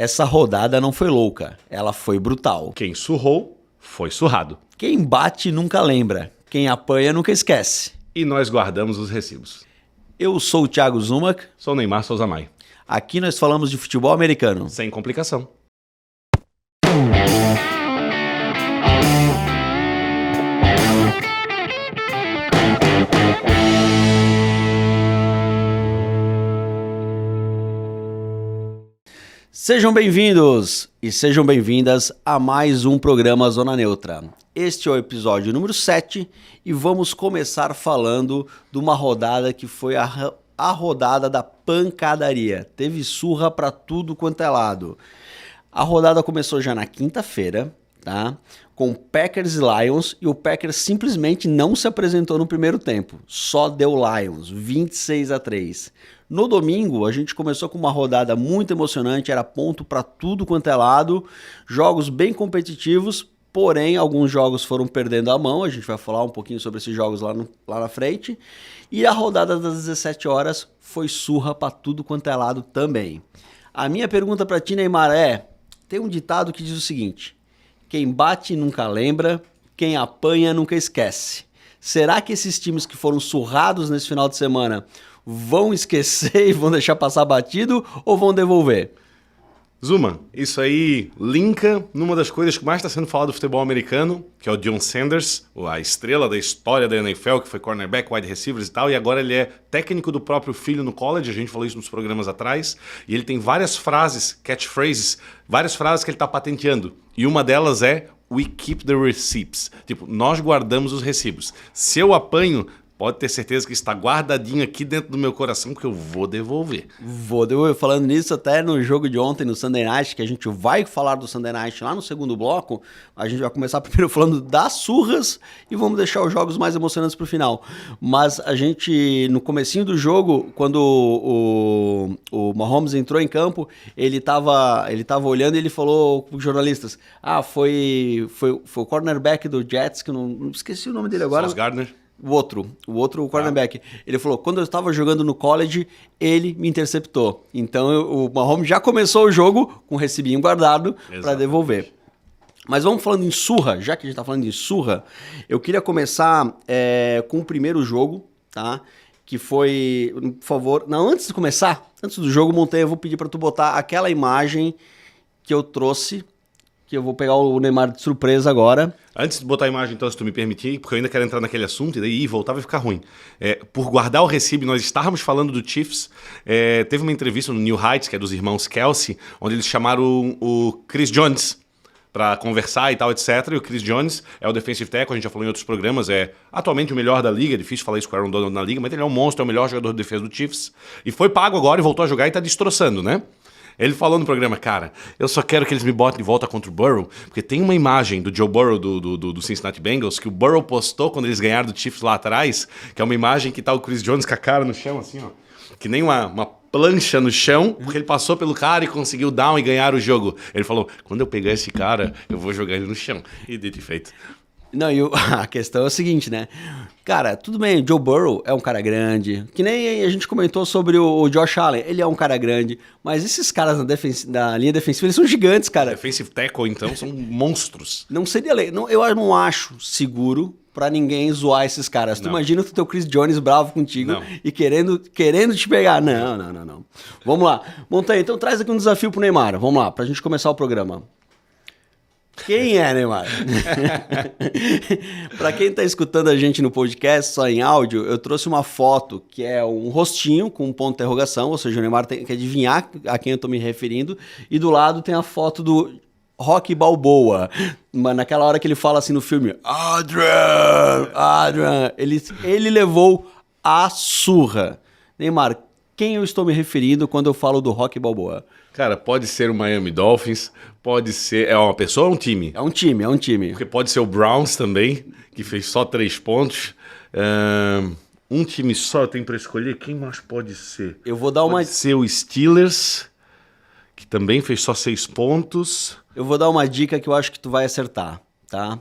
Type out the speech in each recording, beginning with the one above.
Essa rodada não foi louca, ela foi brutal. Quem surrou, foi surrado. Quem bate nunca lembra, quem apanha nunca esquece. E nós guardamos os recibos. Eu sou o Thiago Zumac. Sou Neymar Souza Maia. Aqui nós falamos de futebol americano. Sem complicação. Sejam bem-vindos e sejam bem-vindas a mais um programa Zona Neutra. Este é o episódio número 7 e vamos começar falando de uma rodada que foi a rodada da pancadaria. Teve surra para tudo quanto é lado. A rodada começou já na quinta-feira, tá? Com Packers e Lions, e o Packers simplesmente não se apresentou no primeiro tempo. Só deu Lions, 26-3. No domingo, a gente começou com uma rodada muito emocionante, era ponto para tudo quanto é lado, jogos bem competitivos, porém alguns jogos foram perdendo a mão, a gente vai falar um pouquinho sobre esses jogos lá na frente. E a rodada das 17 horas foi surra para tudo quanto é lado também. A minha pergunta para ti, Neymar, tem um ditado que diz o seguinte: quem bate nunca lembra, quem apanha nunca esquece. Será que esses times que foram surrados nesse final de semana vão esquecer e vão deixar passar batido ou vão devolver? Zuma, isso aí linka numa das coisas que mais está sendo falado do futebol americano, que é o Deion Sanders, a estrela da história da NFL, que foi cornerback, wide receivers e tal, e agora ele é técnico do próprio filho no college, a gente falou isso nos programas atrás, e ele tem várias frases, catchphrases, várias frases que ele está patenteando, e uma delas é "We keep the receipts", tipo, nós guardamos os recibos. Se eu apanho, pode ter certeza que está guardadinho aqui dentro do meu coração, que eu vou devolver. Vou devolver. Falando nisso, até no jogo de ontem, no Sunday Night, que a gente vai falar do Sunday Night lá no segundo bloco, a gente vai começar primeiro falando das surras e vamos deixar os jogos mais emocionantes pro final. Mas a gente, no comecinho do jogo, quando o Mahomes entrou em campo, ele tava olhando e ele falou com os jornalistas, foi o cornerback do Jets, que eu não esqueci o nome dele agora. Sauce Gardner. O outro cornerback. Ele falou, quando eu estava jogando no college, ele me interceptou. Então o Mahomes já começou o jogo com o recibinho guardado para devolver. Mas vamos falando em surra, já que a gente está falando em surra, eu queria começar com o primeiro jogo, tá? Que foi, por favor... Não, antes de começar, antes do jogo, Montanha, eu vou pedir para tu botar aquela imagem que eu trouxe, que eu vou pegar o Neymar de surpresa agora. Antes de botar a imagem, então, se tu me permitir, porque eu ainda quero entrar naquele assunto, e daí voltar vai ficar ruim. Por guardar o recibo, nós estávamos falando do Chiefs, teve uma entrevista no New Heights, que é dos irmãos Kelsey, onde eles chamaram o Chris Jones para conversar e tal, etc. E o Chris Jones é o defensive tackle, a gente já falou em outros programas, é atualmente o melhor da liga, é difícil falar isso com o Aaron Donald na liga, mas ele é um monstro, é o melhor jogador de defesa do Chiefs. E foi pago agora e voltou a jogar e tá destroçando, né? Ele falou no programa, cara, eu só quero que eles me botem de volta contra o Burrow, porque tem uma imagem do Joe Burrow do Cincinnati Bengals que o Burrow postou quando eles ganharam do Chiefs lá atrás, que é uma imagem que tá o Chris Jones com a cara no chão, assim, ó, que nem uma plancha no chão, porque ele passou pelo cara e conseguiu down e ganhar o jogo. Ele falou, quando eu pegar esse cara, eu vou jogar ele no chão. E dito e feito. Não, a questão é o seguinte, né? Cara, tudo bem, o Joe Burrow é um cara grande, que nem a gente comentou sobre o Josh Allen, ele é um cara grande, mas esses caras na linha defensiva, eles são gigantes, cara. Defensive tackle, então, são monstros. Não seria eu não acho seguro pra ninguém zoar esses caras. Não. Tu imagina o teu Chris Jones bravo contigo e querendo te pegar. Não. Vamos lá. Montanha, então traz aqui um desafio pro Neymar, vamos lá, pra gente começar o programa. Quem é, Neymar? Para quem tá escutando a gente no podcast, só em áudio, eu trouxe uma foto que é um rostinho com um ponto de interrogação, ou seja, o Neymar tem que adivinhar a quem eu tô me referindo, e do lado tem a foto do Rocky Balboa. Mas naquela hora que ele fala assim no filme, Adrian, ele levou a surra. Neymar, quem eu estou me referindo quando eu falo do Rocky Balboa? Cara, pode ser o Miami Dolphins, pode ser... É uma pessoa ou um time? É um time. Porque pode ser o Browns também, que fez só 3 pontos. Um time só tem para escolher? Quem mais pode ser? Eu vou dar Pode ser o Steelers, que também fez só 6 pontos. Eu vou dar uma dica que eu acho que tu vai acertar, tá?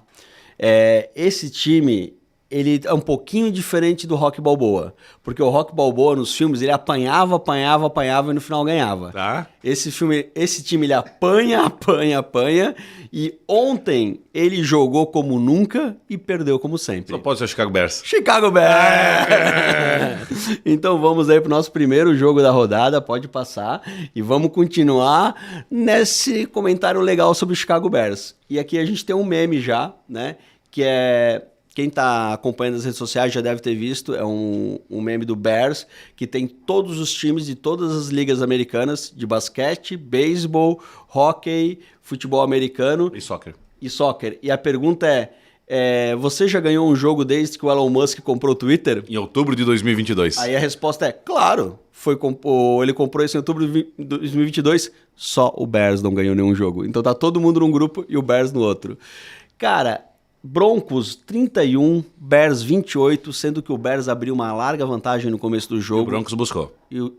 Esse time ele é um pouquinho diferente do Rocky Balboa. Porque o Rocky Balboa, nos filmes, ele apanhava e no final ganhava. Tá. Esse time, ele apanha. E ontem ele jogou como nunca e perdeu como sempre. Só pode ser o Chicago Bears. Chicago Bears! Então vamos aí pro nosso primeiro jogo da rodada, pode passar. E vamos continuar nesse comentário legal sobre o Chicago Bears. E aqui a gente tem um meme já, né? Que é... Quem está acompanhando as redes sociais já deve ter visto, é um meme do Bears, que tem todos os times de todas as ligas americanas, de basquete, beisebol, hóquei, futebol americano E soccer. E a pergunta você já ganhou um jogo desde que o Elon Musk comprou o Twitter? Em outubro de 2022. Aí a resposta é, claro, ele comprou isso em outubro de 2022, só o Bears não ganhou nenhum jogo. Então tá todo mundo num grupo e o Bears no outro. Cara... Broncos 31, Bears 28, sendo que o Bears abriu uma larga vantagem no começo do jogo. O Broncos buscou.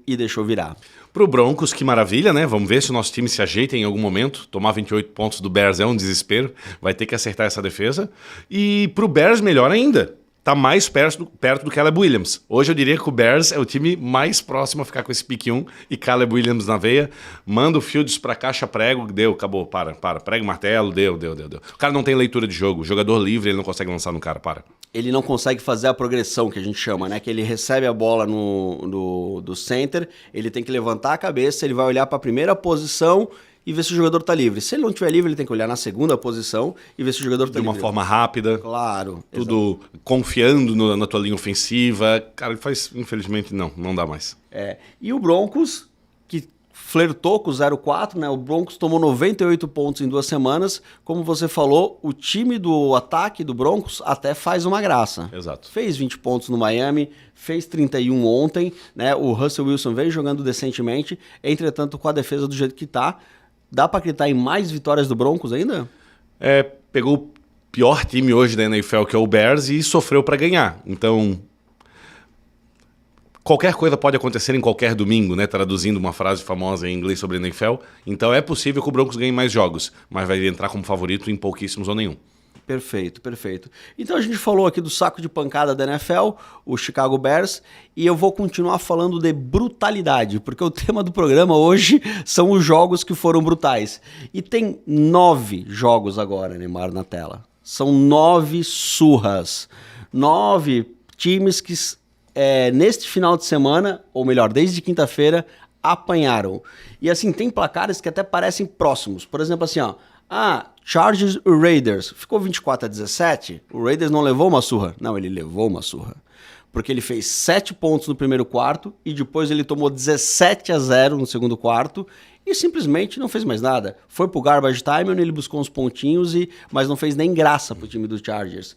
E deixou virar. Pro Broncos, que maravilha, né? Vamos ver se o nosso time se ajeita em algum momento. Tomar 28 pontos do Bears é um desespero. Vai ter que acertar essa defesa. E pro Bears, melhor ainda. Tá mais perto do Caleb Williams. Hoje eu diria que o Bears é o time mais próximo a ficar com esse pick 1 e Caleb Williams na veia. Manda o Fields pra caixa prego, deu, acabou, para. Prego, martelo, deu. O cara não tem leitura de jogo. Jogador livre, ele não consegue lançar no cara, para. Ele não consegue fazer a progressão que a gente chama, né? Que ele recebe a bola do center, ele tem que levantar a cabeça, ele vai olhar pra primeira posição e ver se o jogador tá livre. Se ele não estiver livre, ele tem que olhar na segunda posição e ver se o jogador tá livre. De uma forma rápida. Claro. Tudo exatamente. Confiando na tua linha ofensiva. Cara, ele faz, infelizmente, não dá mais. E o Broncos, que flertou com o 0-4, né? O Broncos tomou 98 pontos em 2 semanas. Como você falou, o time do ataque do Broncos até faz uma graça. Exato. Fez 20 pontos no Miami, fez 31 ontem, né? O Russell Wilson veio jogando decentemente, entretanto, com a defesa do jeito que tá, dá pra acreditar em mais vitórias do Broncos ainda? Pegou o pior time hoje da NFL, que é o Bears, e sofreu pra ganhar. Então, qualquer coisa pode acontecer em qualquer domingo, né? Traduzindo uma frase famosa em inglês sobre a NFL. Então é possível que o Broncos ganhe mais jogos, mas vai entrar como favorito em pouquíssimos ou nenhum. Perfeito. Então a gente falou aqui do saco de pancada da NFL, o Chicago Bears, e eu vou continuar falando de brutalidade, porque o tema do programa hoje são os jogos que foram brutais. E tem 9 jogos agora, Neymar, na tela. São 9 surras. 9 times que neste final de semana, ou melhor, desde quinta-feira, apanharam. E assim, tem placares que até parecem próximos. Por exemplo, assim, Chargers e Raiders. Ficou 24-17. O Raiders não levou uma surra. Não, ele levou uma surra. Porque ele fez 7 pontos no primeiro quarto e depois ele tomou 17-0 no segundo quarto e simplesmente não fez mais nada. Foi pro garbage time, onde ele buscou uns pontinhos, mas não fez nem graça pro time do Chargers.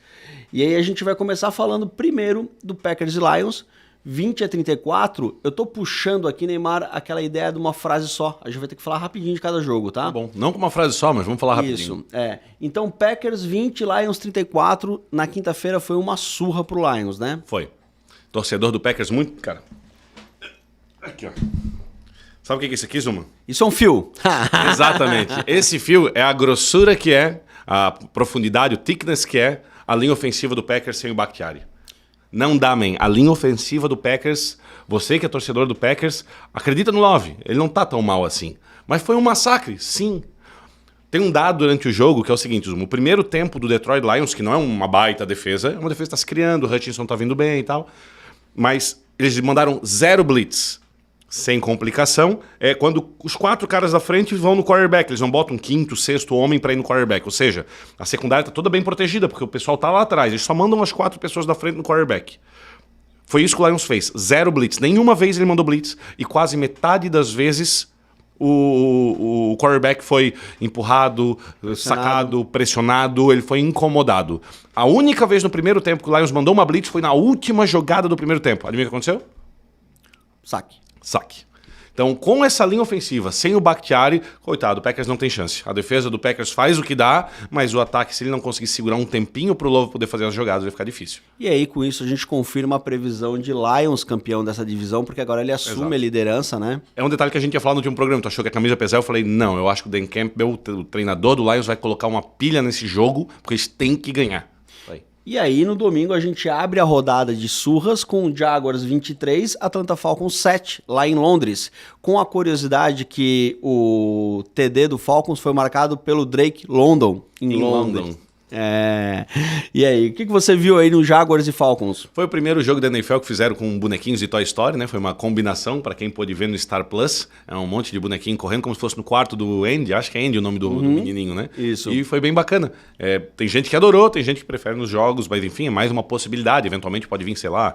E aí a gente vai começar falando primeiro do Packers e Lions. 20-34, eu tô puxando aqui, Neymar, aquela ideia de uma frase só. A gente vai ter que falar rapidinho de cada jogo, tá? Tá bom. Não com uma frase só, mas vamos falar rapidinho. Isso, Então, Packers 20, Lions 34. Na quinta-feira foi uma surra pro Lions, né? Foi. Torcedor do Packers muito... Cara... Aqui, ó. Sabe o que é isso aqui, Zuma? Isso é um fio. Exatamente. Esse fio é a grossura que é, a profundidade, o thickness que é a linha ofensiva do Packers sem o Bakhtiari. Não dá, man. A linha ofensiva do Packers, você que é torcedor do Packers, acredita no Love. Ele não tá tão mal assim. Mas foi um massacre, sim. Tem um dado durante o jogo que é o seguinte, o primeiro tempo do Detroit Lions, que não é uma baita defesa, é uma defesa que tá se criando, o Hutchinson tá vindo bem e tal, mas eles mandaram 0 blitz. Sem complicação, quando os 4 caras da frente vão no quarterback. Eles não botam um 5º, 6º homem para ir no quarterback. Ou seja, a secundária está toda bem protegida, porque o pessoal tá lá atrás. Eles só mandam as 4 pessoas da frente no quarterback. Foi isso que o Lions fez. 0 blitz. Nenhuma vez ele mandou blitz. E quase metade das vezes o quarterback foi empurrado, sacado, pressionado. Ele foi incomodado. A única vez no primeiro tempo que o Lions mandou uma blitz foi na última jogada do primeiro tempo. Adivinha o que aconteceu? Saque. Então, com essa linha ofensiva, sem o Bakhtiari, coitado, o Packers não tem chance. A defesa do Packers faz o que dá, mas o ataque, se ele não conseguir segurar um tempinho pro Love poder fazer as jogadas, vai ficar difícil. E aí, com isso, a gente confirma a previsão de Lions campeão dessa divisão, porque agora ele assume a liderança, né? É um detalhe que a gente ia falar no último programa. Tu achou que a camisa pesava? Eu falei, não, eu acho que o Dan Campbell, o treinador do Lions, vai colocar uma pilha nesse jogo, porque eles têm que ganhar. E aí, no domingo, a gente abre a rodada de surras com o Jaguars 23, Atlanta Falcons 7, lá em Londres. Com a curiosidade que o TD do Falcons foi marcado pelo Drake London, em Londres. London. E aí, o que você viu aí no Jaguars e Falcons? Foi o primeiro jogo da NFL que fizeram com bonequinhos de Toy Story, né? Foi uma combinação, para quem pôde ver no Star Plus. É um monte de bonequinho correndo como se fosse no quarto do Andy. Acho que é Andy o nome do menininho, né? Isso. E foi bem bacana. Tem gente que adorou, tem gente que prefere nos jogos, mas enfim, é mais uma possibilidade. Eventualmente pode vir, sei lá...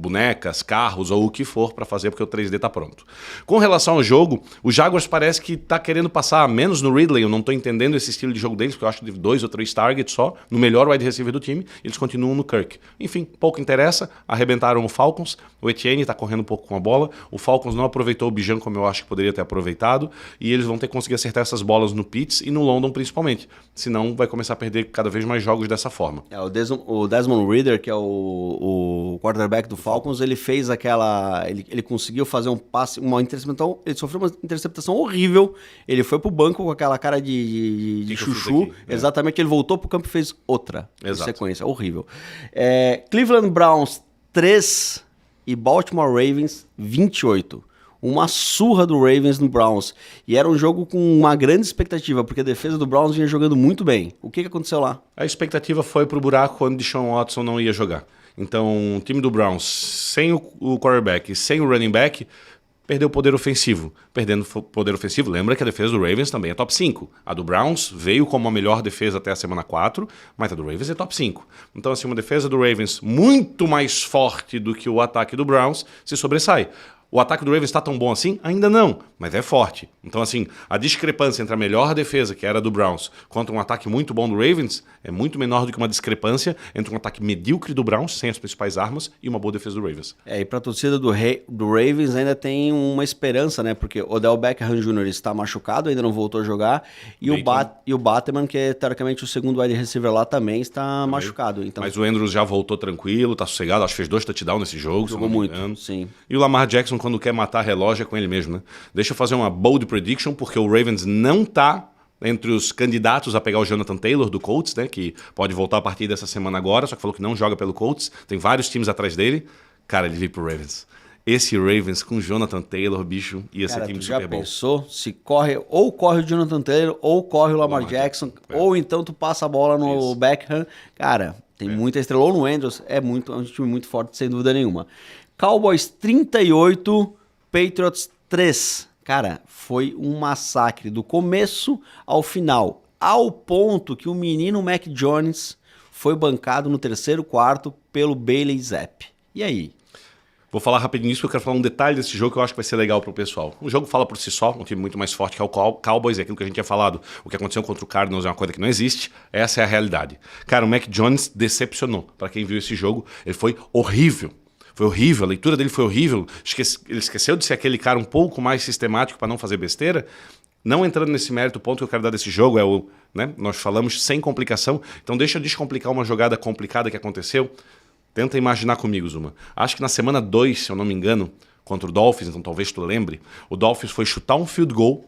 bonecas, carros ou o que for para fazer, porque o 3D tá pronto. Com relação ao jogo, o Jaguars parece que tá querendo passar menos no Ridley. Eu não tô entendendo esse estilo de jogo deles, porque eu acho que 2 ou 3 targets só, no melhor wide receiver do time, eles continuam no Kirk. Enfim, pouco interessa, arrebentaram o Falcons, o Etienne tá correndo um pouco com a bola, o Falcons não aproveitou o Bijan como eu acho que poderia ter aproveitado, e eles vão ter que conseguir acertar essas bolas no Pitts e no London principalmente, senão vai começar a perder cada vez mais jogos dessa forma. O Desmond Ridder, que é o quarterback do Falcons, ele fez ele conseguiu fazer um passe, uma interceptação, ele sofreu uma interceptação horrível, ele foi pro banco com aquela cara de chuchu, exatamente, ele voltou pro campo e fez outra sequência, horrível. Cleveland Browns 3 e Baltimore Ravens 28. Uma surra do Ravens no Browns. E era um jogo com uma grande expectativa, porque a defesa do Browns vinha jogando muito bem. O que aconteceu lá? A expectativa foi pro buraco quando Deshaun Watson não ia jogar. Então, o time do Browns, sem o quarterback, sem o running back, perdeu poder ofensivo. Perdendo poder ofensivo, lembra que a defesa do Ravens também é top 5. A do Browns veio como a melhor defesa até a semana 4, mas a do Ravens é top 5. Então, assim, uma defesa do Ravens muito mais forte do que o ataque do Browns se sobressai. O ataque do Ravens está tão bom assim? Ainda não, mas é forte. Então, assim, a discrepância entre a melhor defesa, que era a do Browns, contra um ataque muito bom do Ravens, é muito menor do que uma discrepância entre um ataque medíocre do Browns, sem as principais armas, e uma boa defesa do Ravens. E para a torcida do Ravens ainda tem uma esperança, né? Porque o Odell Beckham Jr. está machucado, ainda não voltou a jogar, e o Bateman, que é teoricamente o segundo wide receiver lá, também está machucado. Então... Mas o Andrews já voltou tranquilo, tá sossegado, acho que fez 2 touchdowns nesse jogo. Jogou muito, sim. E o Lamar Jackson, quando quer matar relógio, é com ele mesmo, né? Deixa eu fazer uma bold prediction, porque o Ravens não tá entre os candidatos a pegar o Jonathan Taylor do Colts, né? Que pode voltar a partir dessa semana agora, só que falou que não joga pelo Colts. Tem vários times atrás dele. Cara, ele veio pro Ravens. Esse Ravens com Jonathan Taylor, bicho, ia ser time super bom. Já pensou? Se corre o Jonathan Taylor, ou corre o Lamar Jackson, ou então tu passa a bola no Beckham. Cara, tem muita estrela. Ou no Andrews, é um time muito forte, sem dúvida nenhuma. Cowboys 38, Patriots 3. Cara, foi um massacre do começo ao final, ao ponto que o menino Mac Jones foi bancado no terceiro quarto pelo Bailey Zappe. E aí? Vou falar rapidinho isso, porque eu quero falar um detalhe desse jogo que eu acho que vai ser legal pro pessoal. O jogo fala por si só, um time muito mais forte que é o Cowboys, é aquilo que a gente tinha falado. O que aconteceu contra o Cardinals é uma coisa que não existe, essa é a realidade. Cara, o Mac Jones decepcionou. Para quem viu esse jogo, ele foi horrível. Foi horrível, a leitura dele foi horrível. Ele esqueceu de ser aquele cara um pouco mais sistemático para não fazer besteira. Não entrando nesse mérito, o ponto que eu quero dar desse jogo é nós falamos sem complicação. Então deixa eu descomplicar uma jogada complicada que aconteceu. Tenta imaginar comigo, Zuma. Acho que na semana 2, se eu não me engano, contra o Dolphins, então talvez tu lembre, o Dolphins foi chutar um field goal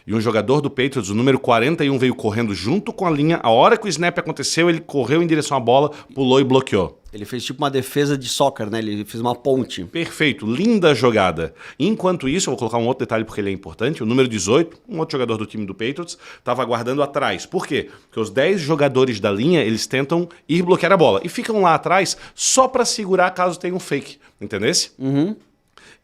e um jogador do Patriots, o número 41, veio correndo junto com a linha. A hora que o snap aconteceu, ele correu em direção à bola, pulou e bloqueou. Ele fez tipo uma defesa de soccer, né? Ele fez uma ponte. Perfeito, linda jogada. Enquanto isso, eu vou colocar um outro detalhe porque ele é importante. O número 18, um outro jogador do time do Patriots, estava aguardando atrás. Por quê? Porque os 10 jogadores da linha, eles tentam ir bloquear a bola. E ficam lá atrás só para segurar caso tenha um fake. Entendesse? Uhum.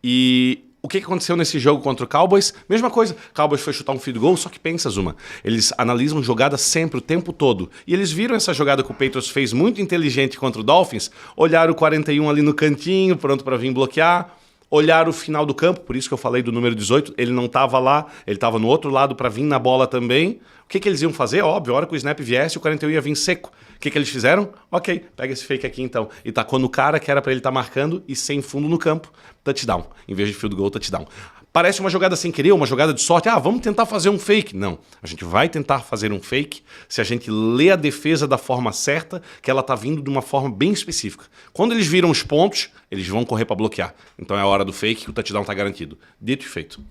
E o que aconteceu nesse jogo contra o Cowboys? Mesma coisa. O Cowboys foi chutar um field goal, só que pensa, Zuma. Eles analisam jogada sempre, o tempo todo. E eles viram essa jogada que o Patriots fez muito inteligente contra o Dolphins, olharam o 41 ali no cantinho, pronto para vir bloquear, olharam o final do campo, por isso que eu falei do número 18, ele não estava lá, ele estava no outro lado para vir na bola também. O que eles iam fazer? Óbvio, a hora que o snap viesse, o 41 ia vir seco. O que eles fizeram? Ok, pega esse fake aqui então. E tacou no cara que era para ele estar marcando e sem fundo no campo, touchdown. Em vez de field goal, touchdown. Parece uma jogada sem querer, uma jogada de sorte. Vamos tentar fazer um fake. Não, a gente vai tentar fazer um fake se a gente lê a defesa da forma certa, que ela tá vindo de uma forma bem específica. Quando eles viram os pontos, eles vão correr para bloquear. Então é a hora do fake que o touchdown tá garantido. Dito e feito.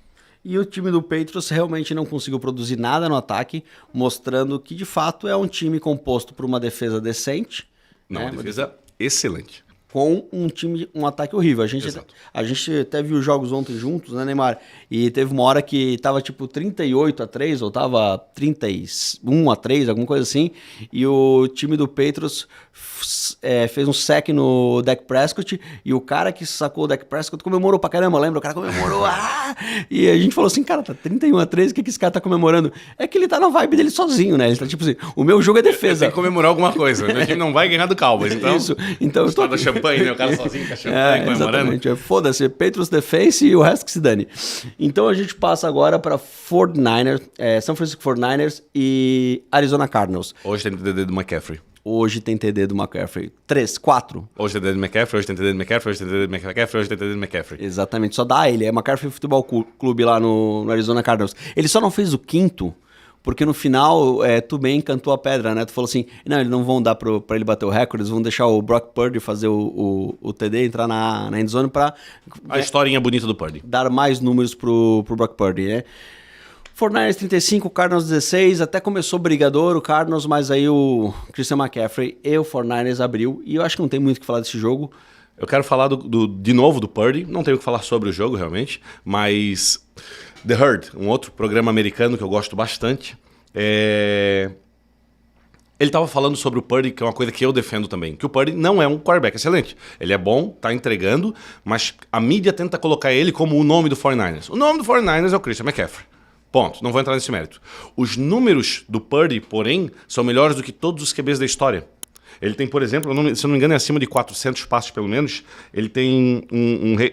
E o time do Patriots realmente não conseguiu produzir nada no ataque, mostrando que de fato é um time composto por uma defesa decente. Não, uma defesa excelente. Com um ataque horrível. A gente até viu jogos ontem juntos, né, Neymar? E teve uma hora que tava tipo 38-3, ou tava 31-3, alguma coisa assim. E o time do Patriots fez um sack no Dak Prescott. E o cara que sacou o Dak Prescott comemorou pra caramba, lembra? O cara comemorou. E a gente falou assim, cara, tá 31-3, o que esse cara tá comemorando? É que ele tá na vibe dele sozinho, né? Ele tá tipo assim, o meu jogo é defesa. Tem que comemorar alguma coisa. A gente não vai ganhar do Cowboys, então. Isso. Então eu tô champanhe, né? O cara sozinho com a champanhe comemorando. Exatamente. Foda-se, Patriots Defense e o resto que se dane. Então a gente passa agora para 49ers, São Francisco 49ers e Arizona Cardinals. Hoje tem TD do McCaffrey. Hoje tem TD do McCaffrey. 4. Hoje tem TD do McCaffrey, hoje tem TD do McCaffrey, hoje tem TD do McCaffrey, hoje tem TD do McCaffrey. Exatamente, só dá ele. É McCaffrey Futebol Clube lá no Arizona Cardinals. Ele só não fez o 5º, porque no final tu bem cantou a pedra, né? Tu falou assim, não, eles não vão dar pra ele bater o recorde, eles vão deixar o Brock Purdy fazer o TD, entrar na endzone pra... A historinha bonita do Purdy. Dar mais números pro Brock Purdy, né? 49ers 35, Cardinals 16, até começou brigador o Cardinals, mas aí o Christian McCaffrey e o 49ers abriu, e eu acho que não tem muito o que falar desse jogo. Eu quero falar de novo do Purdy, não tenho o que falar sobre o jogo realmente, mas The Herd, um outro programa americano que eu gosto bastante, ele estava falando sobre o Purdy, que é uma coisa que eu defendo também, que o Purdy não é um quarterback excelente. Ele é bom, tá entregando, mas a mídia tenta colocar ele como o nome do 49ers. O nome do 49ers é o Christian McCaffrey. Ponto, não vou entrar nesse mérito. Os números do Purdy, porém, são melhores do que todos os QBs da história. Ele tem, por exemplo, se eu não me engano, é acima de 400 passes pelo menos. Ele tem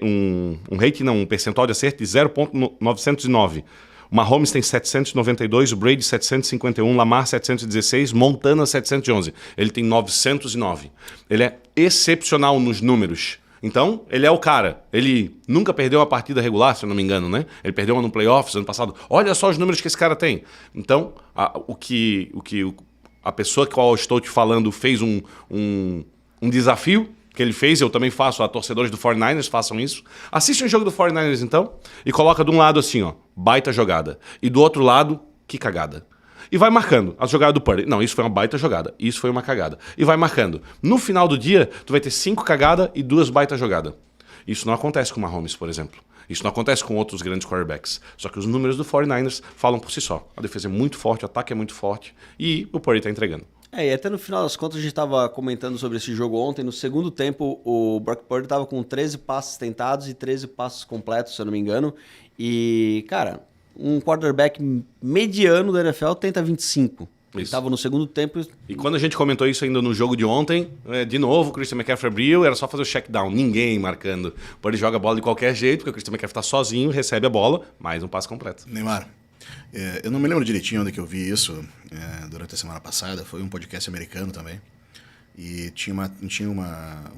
um percentual de acerto de 0,909. O Mahomes tem 792, o Brady 751, Lamar 716, Montana 711. Ele tem 909. Ele é excepcional nos números. Então, ele é o cara. Ele nunca perdeu uma partida regular, se eu não me engano, né? Ele perdeu uma no playoffs ano passado. Olha só os números que esse cara tem. Então, a pessoa que eu estou te falando fez um desafio que ele fez, eu também faço, a torcedores do 49ers façam isso. Assiste um jogo do 49ers, então, e coloca de um lado assim, ó, baita jogada. E do outro lado, que cagada. E vai marcando a jogada do Purdy. Não, isso foi uma baita jogada. Isso foi uma cagada. E vai marcando. No final do dia, tu vai ter 5 cagadas e 2 baita jogadas. Isso não acontece com o Mahomes, por exemplo. Isso não acontece com outros grandes quarterbacks. Só que os números do 49ers falam por si só. A defesa é muito forte, o ataque é muito forte e o Purdy tá entregando. E até no final das contas a gente estava comentando sobre esse jogo ontem. No segundo tempo, o Brock Purdy estava com 13 passes tentados e 13 passes completos, se eu não me engano. E, cara, um quarterback mediano da NFL tenta 25. Ele estava no segundo tempo. E quando a gente comentou isso ainda no jogo de ontem, de novo, o Christian McCaffrey abriu, era só fazer o check down, ninguém marcando. O Purdy joga a bola de qualquer jeito, porque o Christian McCaffrey está sozinho, recebe a bola, mais um passe completo. Neymar, eu não me lembro direitinho onde que eu vi isso durante a semana passada, foi um podcast americano também, e tinha uma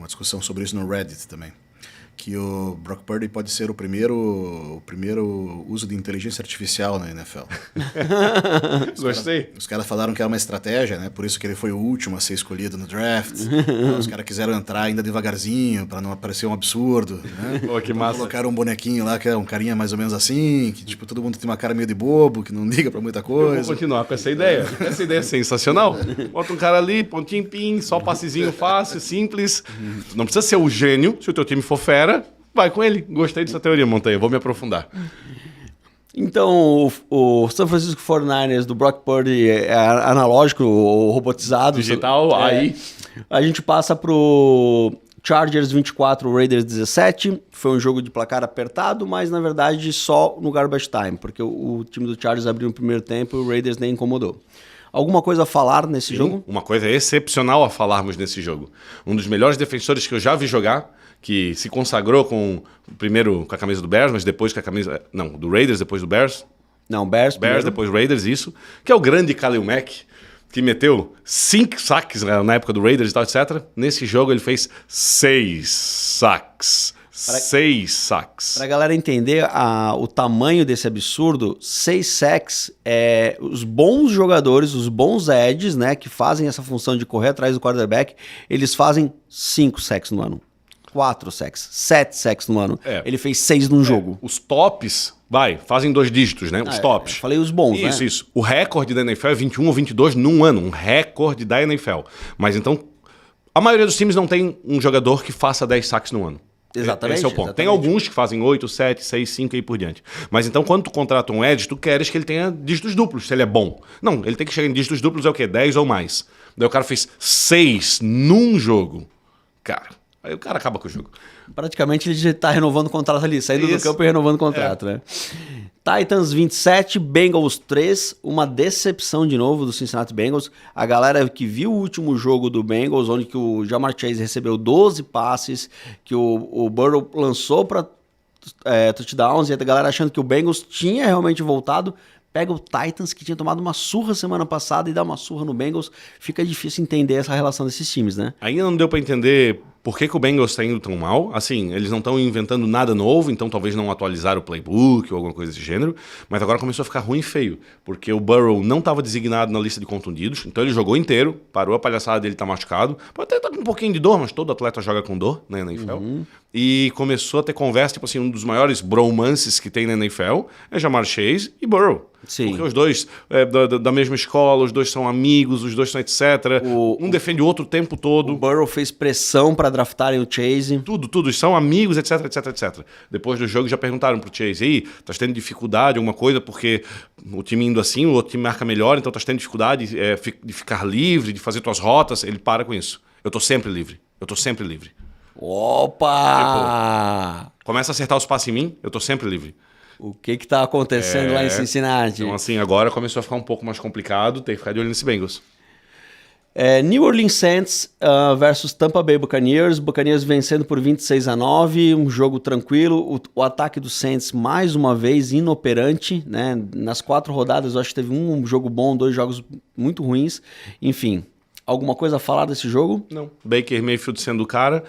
discussão sobre isso no Reddit também, que o Brock Purdy pode ser o primeiro uso de inteligência artificial na NFL. Gostei. Os caras falaram que era uma estratégia, né? Por isso que ele foi o último a ser escolhido no draft. Os caras quiseram entrar ainda devagarzinho, para não parecer um absurdo, né? Pô, que massa. Colocaram um bonequinho lá, que é um carinha mais ou menos assim, que tipo, todo mundo tem uma cara meio de bobo, que não liga pra muita coisa. Eu vou continuar com essa ideia. Essa ideia é sensacional. Bota um cara ali, pontinho, pim, só passezinho fácil, simples. Não precisa ser o gênio, se o teu time for fera, vai com ele. Gostei dessa teoria, Montanha. Vou me aprofundar. Então, o San Francisco 49ers do Brock Purdy é analógico ou robotizado. Digital, aí. A gente passa pro Chargers 24, Raiders 17. Foi um jogo de placar apertado, mas na verdade só no garbage time, porque o time do Chargers abriu no primeiro tempo e o Raiders nem incomodou. Alguma coisa a falar nesse jogo? Uma coisa excepcional a falarmos nesse jogo. Um dos melhores defensores que eu já vi jogar, que se consagrou primeiro com a camisa do Bears, mas depois com a camisa... Não, do Raiders, depois do Bears. Não, Bears depois Raiders, isso. Que é o grande Khalil Mack, que meteu 5 saques na época do Raiders e tal, etc. Nesse jogo ele fez 6 saques. 6 saques. Pra galera entender o tamanho desse absurdo, 6 sacks os bons jogadores, os bons edges, né, que fazem essa função de correr atrás do quarterback, eles fazem 5 sacks no ano. 4 sacks, 7 sacks no ano. Ele fez 6 num jogo. Os tops fazem 2 dígitos, né? Os tops. Eu falei os bons, Isso, né? isso. O recorde da NFL é 21 ou 22 num ano. Um recorde da NFL. Mas então, a maioria dos times não tem um jogador que faça 10 saques no ano. Exatamente. Esse é o ponto. Exatamente. Tem alguns que fazem 8, 7, 6, 5 e aí por diante. Mas então, quando tu contrata um edge, tu queres que ele tenha dígitos duplos, se ele é bom. Não, ele tem que chegar em dígitos duplos, é o quê? 10 ou mais. Daí o cara fez 6 num jogo. Cara, aí o cara acaba com o jogo. Praticamente ele já tá renovando o contrato ali, saindo do campo e renovando o contrato, né? Titans 27, Bengals 3, uma decepção de novo do Cincinnati Bengals. A galera que viu o último jogo do Bengals, onde que o Ja'Marr Chase recebeu 12 passes, que o Burrow lançou para touchdowns, e a galera achando que o Bengals tinha realmente voltado, pega o Titans, que tinha tomado uma surra semana passada, e dá uma surra no Bengals. Fica difícil entender essa relação desses times, né? Ainda não deu pra entender por que o Bengals está indo tão mal. Assim, eles não estão inventando nada novo, então talvez não atualizaram o playbook ou alguma coisa desse gênero. Mas agora começou a ficar ruim e feio, porque o Burrow não estava designado na lista de contundidos, então ele jogou inteiro, parou a palhaçada dele, tá machucado. Pode até estar com um pouquinho de dor, mas todo atleta joga com dor, né, na NFL. E começou a ter conversa, tipo assim, um dos maiores bromances que tem na NFL é Ja'Marr Chase e Burrow. Sim. Porque os dois da mesma escola, os dois são amigos, os dois são etc. Um defende o outro o tempo todo. O Burrow fez pressão para draftarem o Chase. Tudo, são amigos, etc. Depois do jogo já perguntaram pro Chase, aí, tá tendo dificuldade, alguma coisa, porque o time indo assim, o outro time marca melhor, então tá tendo dificuldade de ficar livre, de fazer tuas rotas. Ele para com isso. Eu tô sempre livre. Opa! Começa a acertar os passos em mim, eu tô sempre livre. O que tá acontecendo lá em Cincinnati? Então assim, agora começou a ficar um pouco mais complicado, tem que ficar de olho nesse Bengals. New Orleans Saints versus Tampa Bay Buccaneers. Buccaneers vencendo por 26-9, um jogo tranquilo. O ataque do Saints, mais uma vez, inoperante, né? Nas 4 rodadas, eu acho que teve um jogo bom, 2 jogos muito ruins. Enfim, alguma coisa a falar desse jogo? Não. Baker Mayfield sendo o cara.